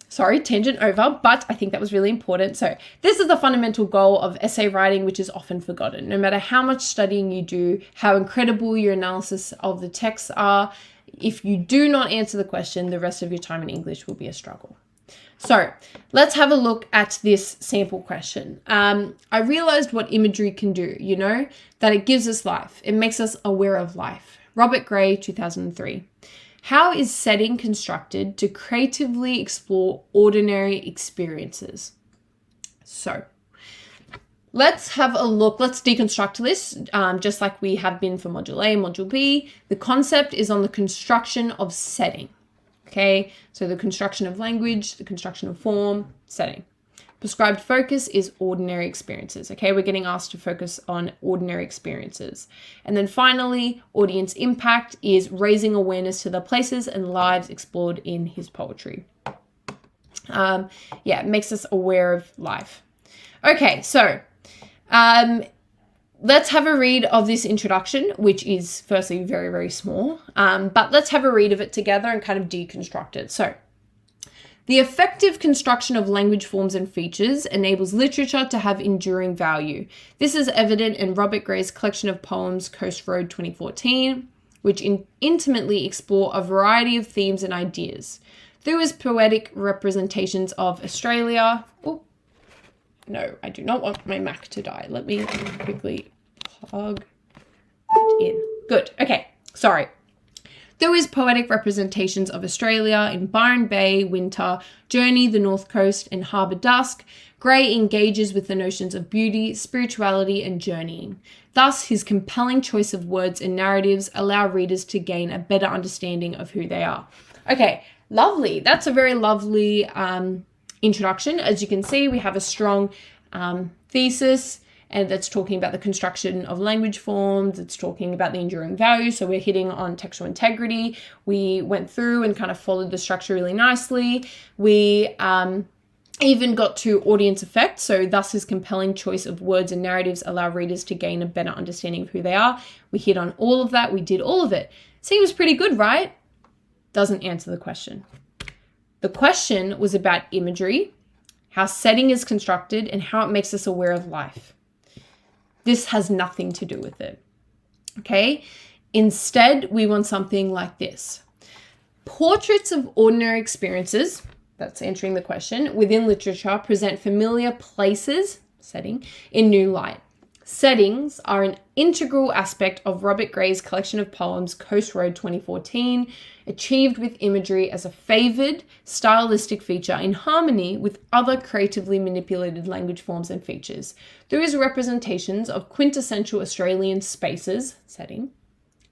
Sorry, tangent over, but I think that was really important. So this is the fundamental goal of essay writing, which is often forgotten. No matter how much studying you do, how incredible your analysis of the texts are, if you do not answer the question, the rest of your time in English will be a struggle. So let's have a look at this sample question. I realized what imagery can do, that it gives us life. It makes us aware of life. Robert Gray, 2003. How is setting constructed to creatively explore ordinary experiences? So let's have a look. Let's deconstruct this just like we have been for Module A and Module B. The concept is on the construction of setting. Okay, so the construction of language, the construction of form, setting. Prescribed focus is ordinary experiences. Okay, we're getting asked to focus on ordinary experiences. And then finally, audience impact is raising awareness to the places and lives explored in his poetry. It makes us aware of life. Okay, so let's have a read of this introduction, which is firstly very, very small, but let's have a read of it together and kind of deconstruct it. So, the effective construction of language forms and features enables literature to have enduring value. This is evident in Robert Gray's collection of poems, Coast Road 2014, which intimately explore a variety of themes and ideas. Through his poetic representations of Australia... Oh, no, I do not want my Mac to die. Let me quickly plug it in. Good. Okay. Sorry. Through his poetic representations of Australia in Byron Bay, Winter, Journey, the North Coast, and Harbour Dusk, Gray engages with the notions of beauty, spirituality, and journeying. Thus, his compelling choice of words and narratives allow readers to gain a better understanding of who they are. Okay, lovely. That's a very lovely introduction. As you can see, we have a strong thesis, and that's talking about the construction of language forms. It's talking about the enduring value. So we're hitting on textual integrity. We went through and kind of followed the structure really nicely. We even got to audience effect. So thus his compelling choice of words and narratives allow readers to gain a better understanding of who they are. We hit on all of that. We did all of it. Seems pretty good, right? Doesn't answer the question. The question was about imagery, how setting is constructed, and how it makes us aware of life. This has nothing to do with it. Okay? Instead, we want something like this. Portraits of ordinary experiences, that's answering the question, within literature present familiar places, setting, in new light. Settings are an integral aspect of Robert Gray's collection of poems, Coast Road 2014, achieved with imagery as a favored stylistic feature in harmony with other creatively manipulated language forms and features. Through his representations of quintessential Australian spaces, setting,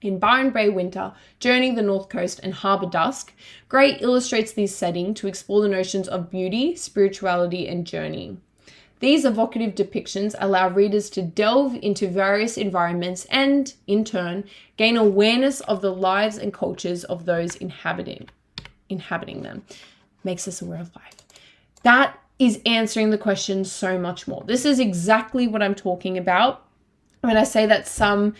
in Byron Bay, Winter, Journey, the North Coast, and Harbour Dusk, Gray illustrates these settings to explore the notions of beauty, spirituality, and journey. These evocative depictions allow readers to delve into various environments and, in turn, gain awareness of the lives and cultures of those inhabiting them. Makes us aware of life. That is answering the question so much more. This is exactly what I'm talking about when I say that some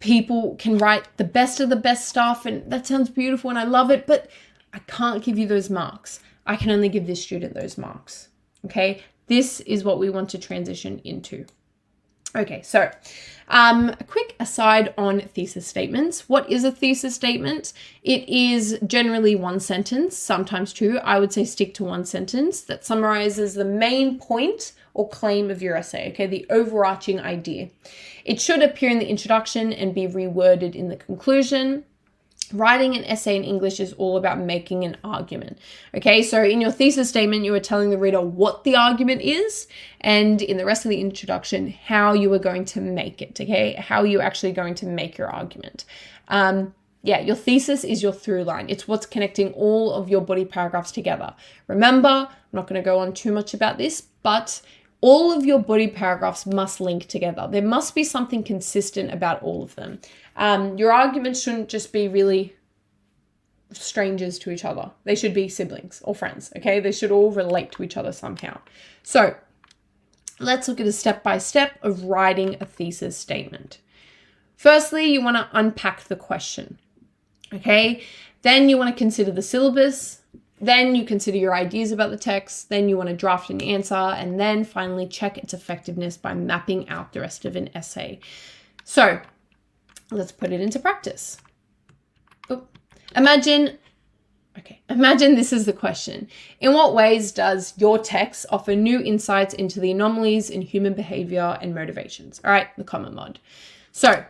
people can write the best of the best stuff, and that sounds beautiful and I love it, but I can't give you those marks. I can only give this student those marks. Okay? This is what we want to transition into. Okay, so a quick aside on thesis statements. What is a thesis statement? It is generally one sentence, sometimes two. I would say stick to one sentence that summarizes the main point or claim of your essay, okay, the overarching idea. It should appear in the introduction and be reworded in the conclusion. Writing an essay in English is all about making an argument. Okay, so in your thesis statement, you are telling the reader what the argument is, and in the rest of the introduction, how you are going to make it, okay? How you're actually going to make your argument. Your thesis is your through line. It's what's connecting all of your body paragraphs together. Remember, I'm not going to go on too much about this, but all of your body paragraphs must link together. There must be something consistent about all of them. Your arguments shouldn't just be really strangers to each other. They should be siblings or friends, okay? They should all relate to each other somehow. So let's look at a step-by-step of writing a thesis statement. Firstly, you want to unpack the question, okay? Then you want to consider the syllabus, Then you consider your ideas about the text, then you want to draft an answer, and then finally check its effectiveness by mapping out the rest of an essay. So let's put it into practice. Imagine this is the question. In what ways does your text offer new insights into the anomalies in human behavior and motivations? All right, the common mod. So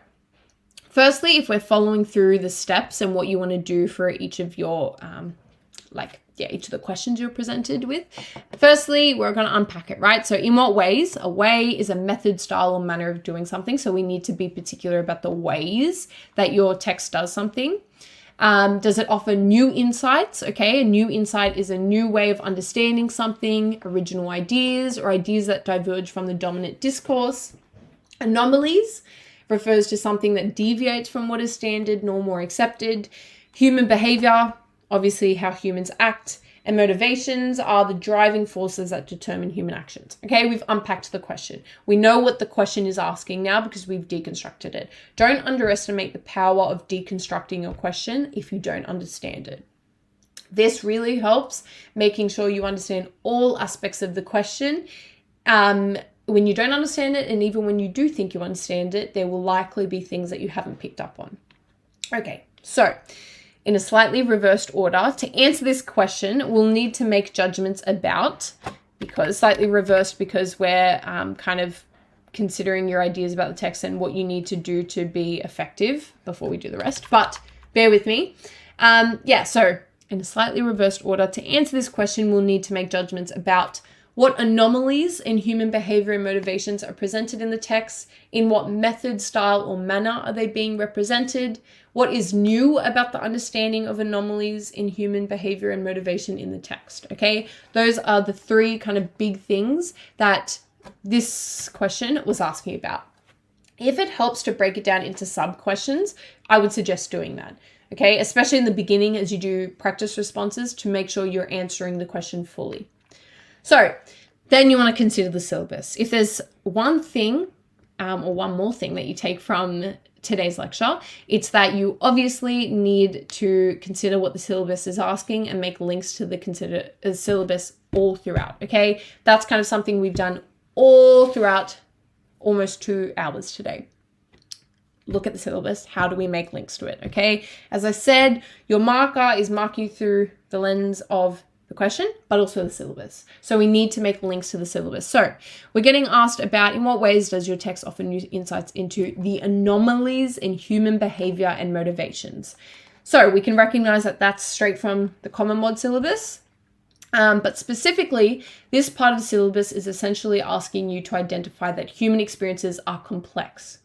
firstly, if we're following through the steps and what you want to do for each of your each of the questions you're presented with. Firstly, we're going to unpack it, right? So in what ways? A way is a method, style, or manner of doing something. So we need to be particular about the ways that your text does something. Does it offer new insights? Okay, a new insight is a new way of understanding something, original ideas, or ideas that diverge from the dominant discourse. Anomalies refers to something that deviates from what is standard, normal, or accepted. Human behavior, obviously how humans act, and motivations are the driving forces that determine human actions. Okay, we've unpacked the question. We know what the question is asking now because we've deconstructed it. Don't underestimate the power of deconstructing your question if you don't understand it. This really helps making sure you understand all aspects of the question. When you don't understand it, and even when you do think you understand it, there will likely be things that you haven't picked up on. Okay, so in a slightly reversed order, to answer this question, we'll need to make judgments about, because slightly reversed because we're kind of considering your ideas about the text and what you need to do to be effective before we do the rest. But bear with me. So in a slightly reversed order, to answer this question, we'll need to make judgments about what anomalies in human behavior and motivations are presented in the text, in what method, style, or manner are they being represented, what is new about the understanding of anomalies in human behavior and motivation in the text, okay? Those are the three kind of big things that this question was asking about. If it helps to break it down into sub-questions, I would suggest doing that, okay? Especially in the beginning as you do practice responses to make sure you're answering the question fully. So then you want to consider the syllabus. If there's one thing or one more thing that you take from today's lecture, it's that you obviously need to consider what the syllabus is asking and make links to the syllabus all throughout, okay? That's kind of something we've done all throughout almost 2 hours today. Look at the syllabus. How do we make links to it, okay? As I said, your marker is marking you through the lens of the question, but also the syllabus. So we need to make links to the syllabus. So we're getting asked about in what ways does your text offer new insights into the anomalies in human behavior and motivations. So we can recognize that that's straight from the Common Mod syllabus. But specifically, this part of the syllabus is essentially asking you to identify that human experiences are complex.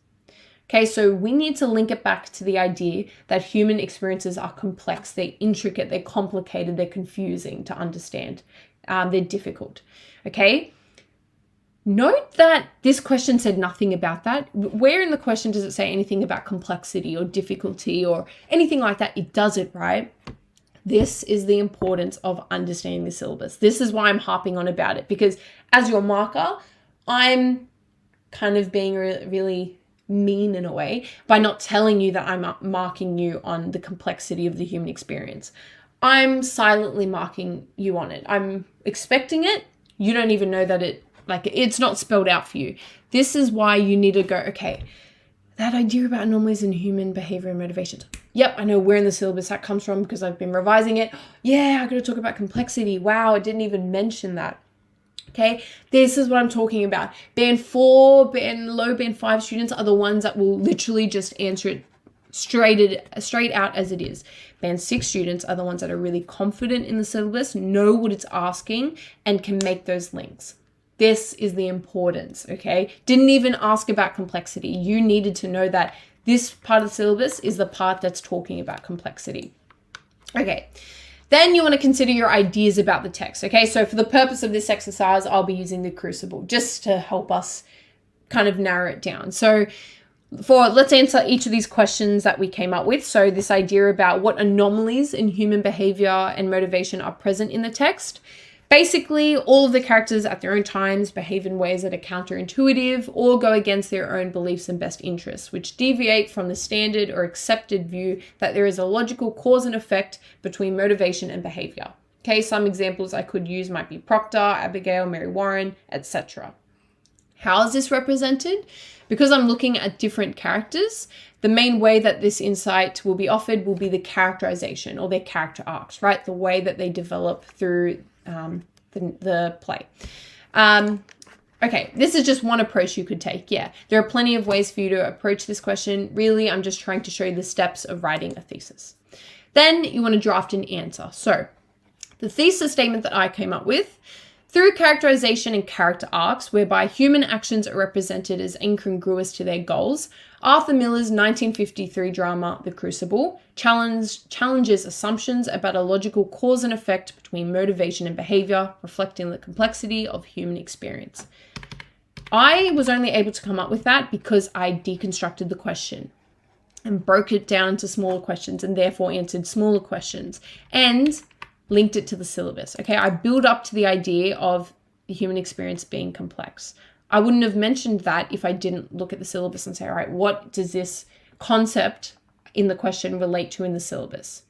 Okay, so we need to link it back to the idea that human experiences are complex, they're intricate, they're complicated, they're confusing to understand, they're difficult, okay? Note that this question said nothing about that. Where in the question does it say anything about complexity or difficulty or anything like that? It doesn't, right? This is the importance of understanding the syllabus. This is why I'm harping on about it, because as your marker, I'm kind of being really mean in a way by not telling you that I'm marking you on the complexity of the human experience. I'm silently marking you on it. I'm expecting it. You don't even know that it's not spelled out for you. This is why you need to go, okay, that idea about anomalies in human behavior and motivations. Yep, I know where in the syllabus that comes from because I've been revising it. Yeah, I got to talk about complexity. Wow, I didn't even mention that. Okay, this is what I'm talking about. Band 4, low band 5 students are the ones that will literally just answer it straight out as it is. Band 6 students are the ones that are really confident in the syllabus, know what it's asking, and can make those links. This is the importance, okay? Didn't even ask about complexity. You needed to know that this part of the syllabus is the part that's talking about complexity. Okay. Then you want to consider your ideas about the text, okay? So for the purpose of this exercise, I'll be using the crucible just to help us kind of narrow it down. So let's answer each of these questions that we came up with. So this idea about what anomalies in human behavior and motivation are present in the text. Basically, all of the characters at their own times behave in ways that are counterintuitive or go against their own beliefs and best interests, which deviate from the standard or accepted view that there is a logical cause and effect between motivation and behavior. Okay, some examples I could use might be Proctor, Abigail, Mary Warren, etc. How is this represented? Because I'm looking at different characters, the main way that this insight will be offered will be the characterization or their character arcs, right? The way that they develop through the play. Okay, this is just one approach you could take. Yeah, there are plenty of ways for you to approach this question. Really, I'm just trying to show you the steps of writing a thesis. Then you want to draft an answer. So the thesis statement that I came up with: through characterization and character arcs, whereby human actions are represented as incongruous to their goals, Arthur Miller's 1953 drama, The Crucible, challenges assumptions about a logical cause and effect between motivation and behavior, reflecting the complexity of human experience. I was only able to come up with that because I deconstructed the question and broke it down into smaller questions and therefore answered smaller questions and linked it to the syllabus. Okay, I build up to the idea of the human experience being complex. I wouldn't have mentioned that if I didn't look at the syllabus and say, all right, what does this concept in the question relate to in the syllabus?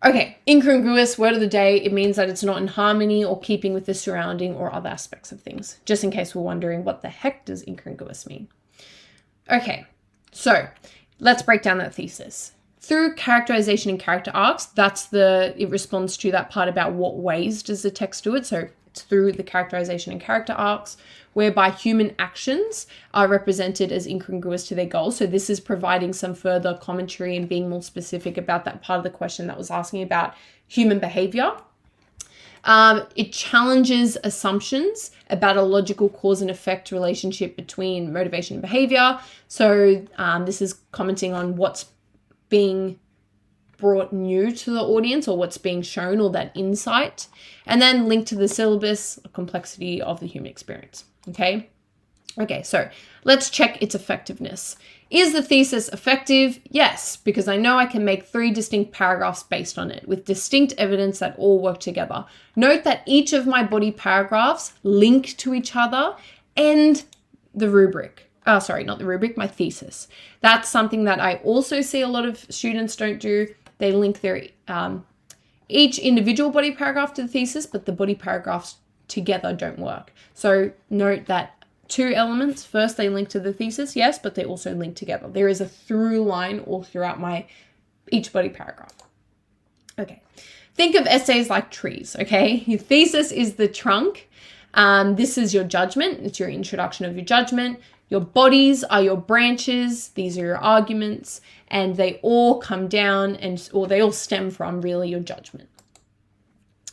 Okay, incongruous, word of the day. It means that it's not in harmony or keeping with the surrounding or other aspects of things. Just in case we're wondering, what the heck does incongruous mean? Okay, so let's break down that thesis. Through characterization and character arcs, it responds to that part about what ways does the text do it. So it's through the characterization and character arcs, whereby human actions are represented as incongruous to their goals. So this is providing some further commentary and being more specific about that part of the question that was asking about human behavior. It challenges assumptions about a logical cause and effect relationship between motivation and behavior. So this is commenting on what's being brought new to the audience or what's being shown or that insight, and then linked to the syllabus, complexity of the human experience. Okay, so let's check its effectiveness. Is the thesis effective? Yes, because I know I can make 3 distinct paragraphs based on it with distinct evidence that all work together. Note that each of my body paragraphs link to each other and the rubric. Not the rubric, my thesis. That's something that I also see a lot of students don't do. They link their each individual body paragraph to the thesis, but the body paragraphs together don't work. So note that 2 elements. First, they link to the thesis, yes, but they also link together. There is a through line all throughout each body paragraph. Okay. Think of essays like trees, okay? Your thesis is the trunk. This is your judgment. It's your introduction of your judgment. Your bodies are your branches. These are your arguments, and they all come down or they all stem from really your judgment.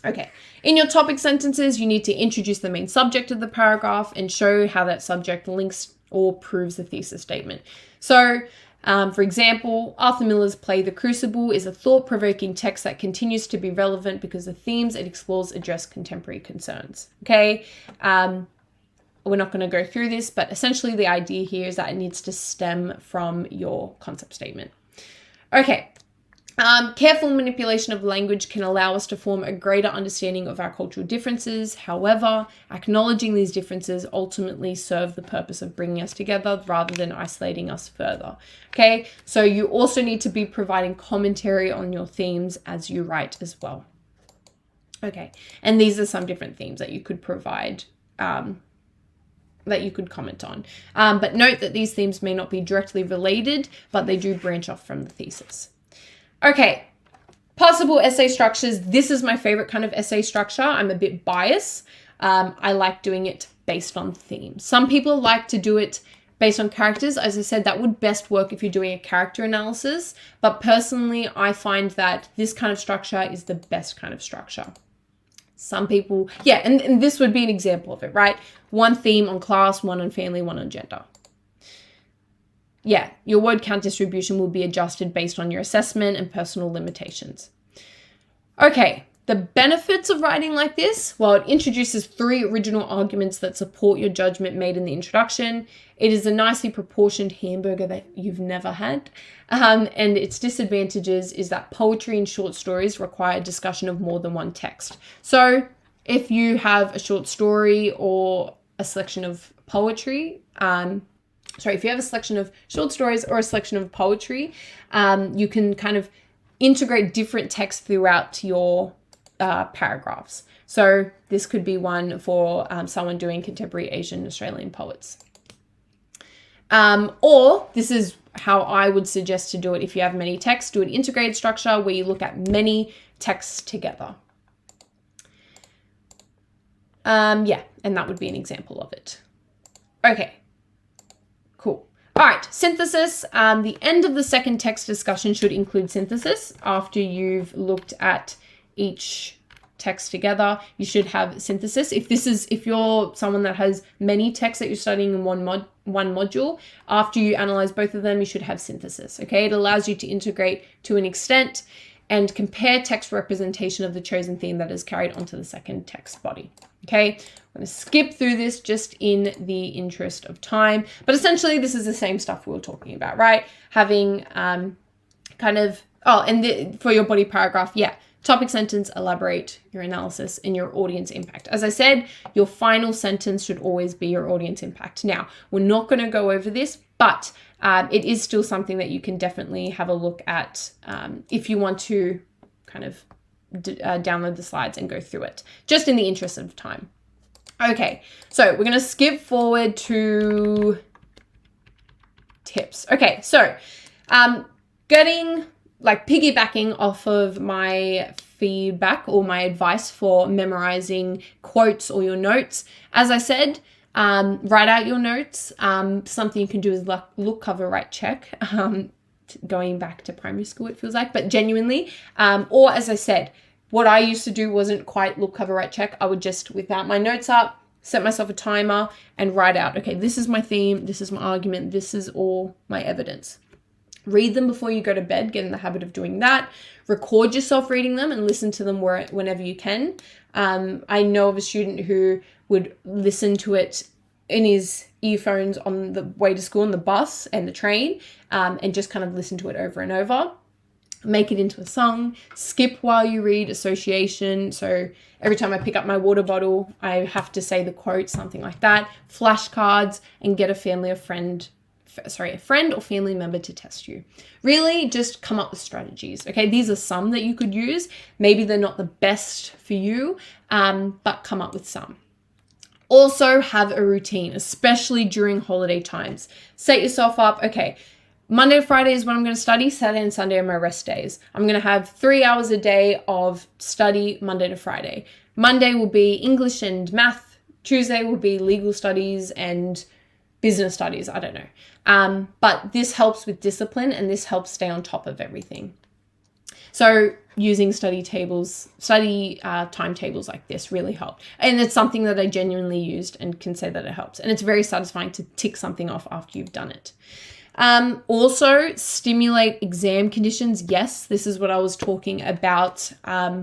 Okay. In your topic sentences, you need to introduce the main subject of the paragraph and show how that subject links or proves the thesis statement. So, for example, Arthur Miller's play The Crucible is a thought-provoking text that continues to be relevant because the themes it explores address contemporary concerns. Okay. We're not going to go through this, but essentially the idea here is that it needs to stem from your concept statement. Okay. Careful manipulation of language can allow us to form a greater understanding of our cultural differences. However, acknowledging these differences ultimately serve the purpose of bringing us together rather than isolating us further. Okay, so you also need to be providing commentary on your themes as you write as well. Okay, and these are some different themes that you could provide, that you could comment on. But note that these themes may not be directly related, but they do branch off from the thesis. Okay, possible essay structures. This is my favorite kind of essay structure. I'm a bit biased. I like doing it based on themes. Some people like to do it based on characters. As I said, that would best work if you're doing a character analysis. But personally, I find that this kind of structure is the best kind of structure. Some people, yeah, and this would be an example of it, right? 1 theme on class, 1 on family, 1 on gender. Yeah, your word count distribution will be adjusted based on your assessment and personal limitations. Okay, the benefits of writing like this, well, it introduces 3 original arguments that support your judgment made in the introduction. It is a nicely proportioned hamburger that you've never had. And its disadvantages is that poetry and short stories require discussion of more than 1 text. So if you have a short story or a selection of poetry, if you have a selection of short stories or a selection of poetry, you can kind of integrate different text throughout your paragraphs. So this could be one for someone doing contemporary Asian Australian poets. Or this is how I would suggest to do it if you have many texts. Do an integrated structure where you look at many texts together. Yeah, and that would be an example of it. Okay, cool. All right, synthesis. The end of the second text discussion should include synthesis. After you've looked at each text together, you should have synthesis. If you're someone that has many texts that you're studying in one module, after you analyze both of them, you should have synthesis. Okay, it allows you to integrate to an extent and compare text representation of the chosen theme that is carried onto the second text body. Okay, I'm going to skip through this just in the interest of time, but essentially this is the same stuff we were talking about, right? Having for your body paragraph, yeah, topic sentence, elaborate your analysis and your audience impact. As I said, your final sentence should always be your audience impact. Now, we're not going to go over this, but it is still something that you can definitely have a look at if you want to kind of download the slides and go through it, just in the interest of time. Okay, so we're going to skip forward to tips. Okay, so piggybacking off of my feedback or my advice for memorizing quotes or your notes, as I said, write out your notes. Something you can do is look, cover, write, check. Going back to primary school, it feels like, but genuinely, or as I said, what I used to do wasn't quite look, cover, write, check. I would just, without my notes up, set myself a timer and write out, okay, this is my theme, this is my argument, this is all my evidence. Read them before you go to bed, get in the habit of doing that. Record yourself reading them and listen to them whenever you can. I know of a student who would listen to it in his earphones on the way to school, on the bus and the train, and just kind of listen to it over and over. Make it into a song. Skip while you read, association. So every time I pick up my water bottle, I have to say the quote, something like that. Flashcards, and get a friend or family member to test you. Really just come up with strategies. Okay, these are some that you could use. Maybe they're not the best for you, but come up with some. Also have a routine, especially during holiday times. Set yourself up, okay, Monday to Friday is when I'm going to study. Saturday and Sunday are my rest days. I'm going to have 3 hours a day of study Monday to Friday. Monday will be English and math. Tuesday will be legal studies and business studies. I don't know. But this helps with discipline and this helps stay on top of everything. So using timetables like this really helped. And it's something that I genuinely used and can say that it helps. And it's very satisfying to tick something off after you've done it. Also stimulate exam conditions. Yes, this is what I was talking about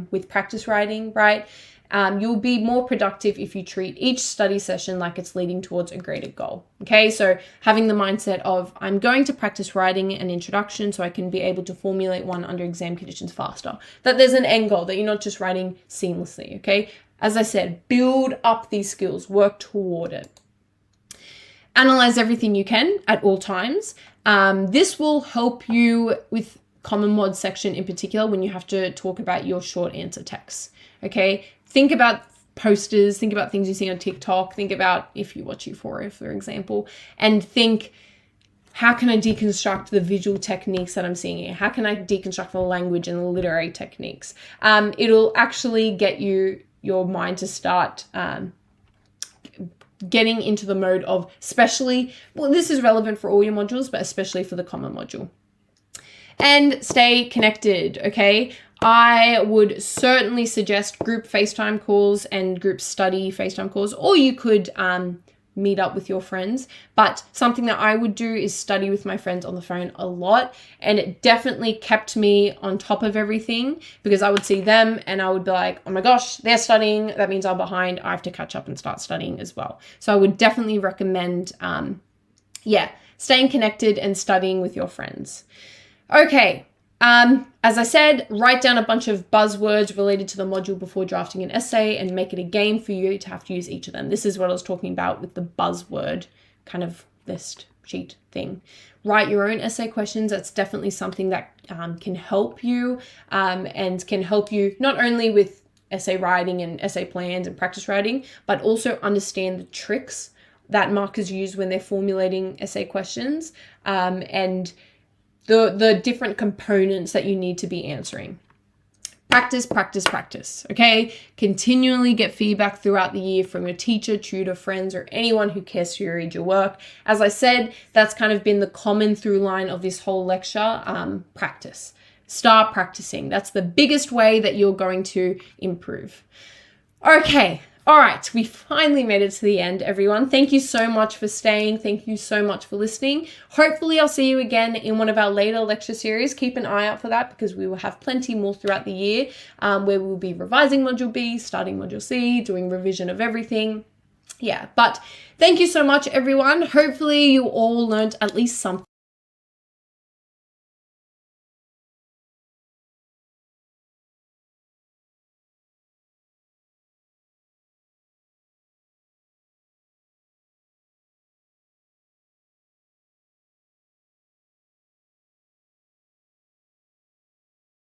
with practice writing, right? You'll be more productive if you treat each study session like it's leading towards a greater goal. Okay, so having the mindset of I'm going to practice writing an introduction so I can be able to formulate one under exam conditions faster. That there's an end goal, that you're not just writing seamlessly, okay? As I said, build up these skills, work toward it. Analyze everything you can at all times. This will help you with Common Mod section in particular when you have to talk about your short answer texts, okay? Think about posters, think about things you see on TikTok, think about if you watch Euphoria, for example, and think, how can I deconstruct the visual techniques that I'm seeing here? How can I deconstruct the language and the literary techniques? It'll actually get your mind to start getting into the mode of this is relevant for all your modules, but especially for the common module. And stay connected, okay? I would certainly suggest group FaceTime calls and group study FaceTime calls, or you could meet up with your friends. But something that I would do is study with my friends on the phone a lot. And it definitely kept me on top of everything because I would see them and I would be like, oh my gosh, they're studying. That means I'm behind. I have to catch up and start studying as well. So I would definitely recommend, staying connected and studying with your friends. Okay. As I said, write down a bunch of buzzwords related to the module before drafting an essay and make it a game for you to have to use each of them. This is what I was talking about with the buzzword kind of list cheat thing. Write your own essay questions. That's definitely something that can help you and can help you not only with essay writing and essay plans and practice writing, but also understand the tricks that markers use when they're formulating essay questions and the different components that you need to be answering. Practice, practice, practice, okay? Continually get feedback throughout the year from your teacher, tutor, friends, or anyone who cares to read your work. As I said, that's kind of been the common through line of this whole lecture, practice. Start practicing. That's the biggest way that you're going to improve. Okay. All right, we finally made it to the end, everyone. Thank you so much for staying. Thank you so much for listening. Hopefully, I'll see you again in one of our later lecture series. Keep an eye out for that because we will have plenty more throughout the year where we'll be revising Module B, starting Module C, doing revision of everything. Yeah, but thank you so much, everyone. Hopefully, you all learned at least something.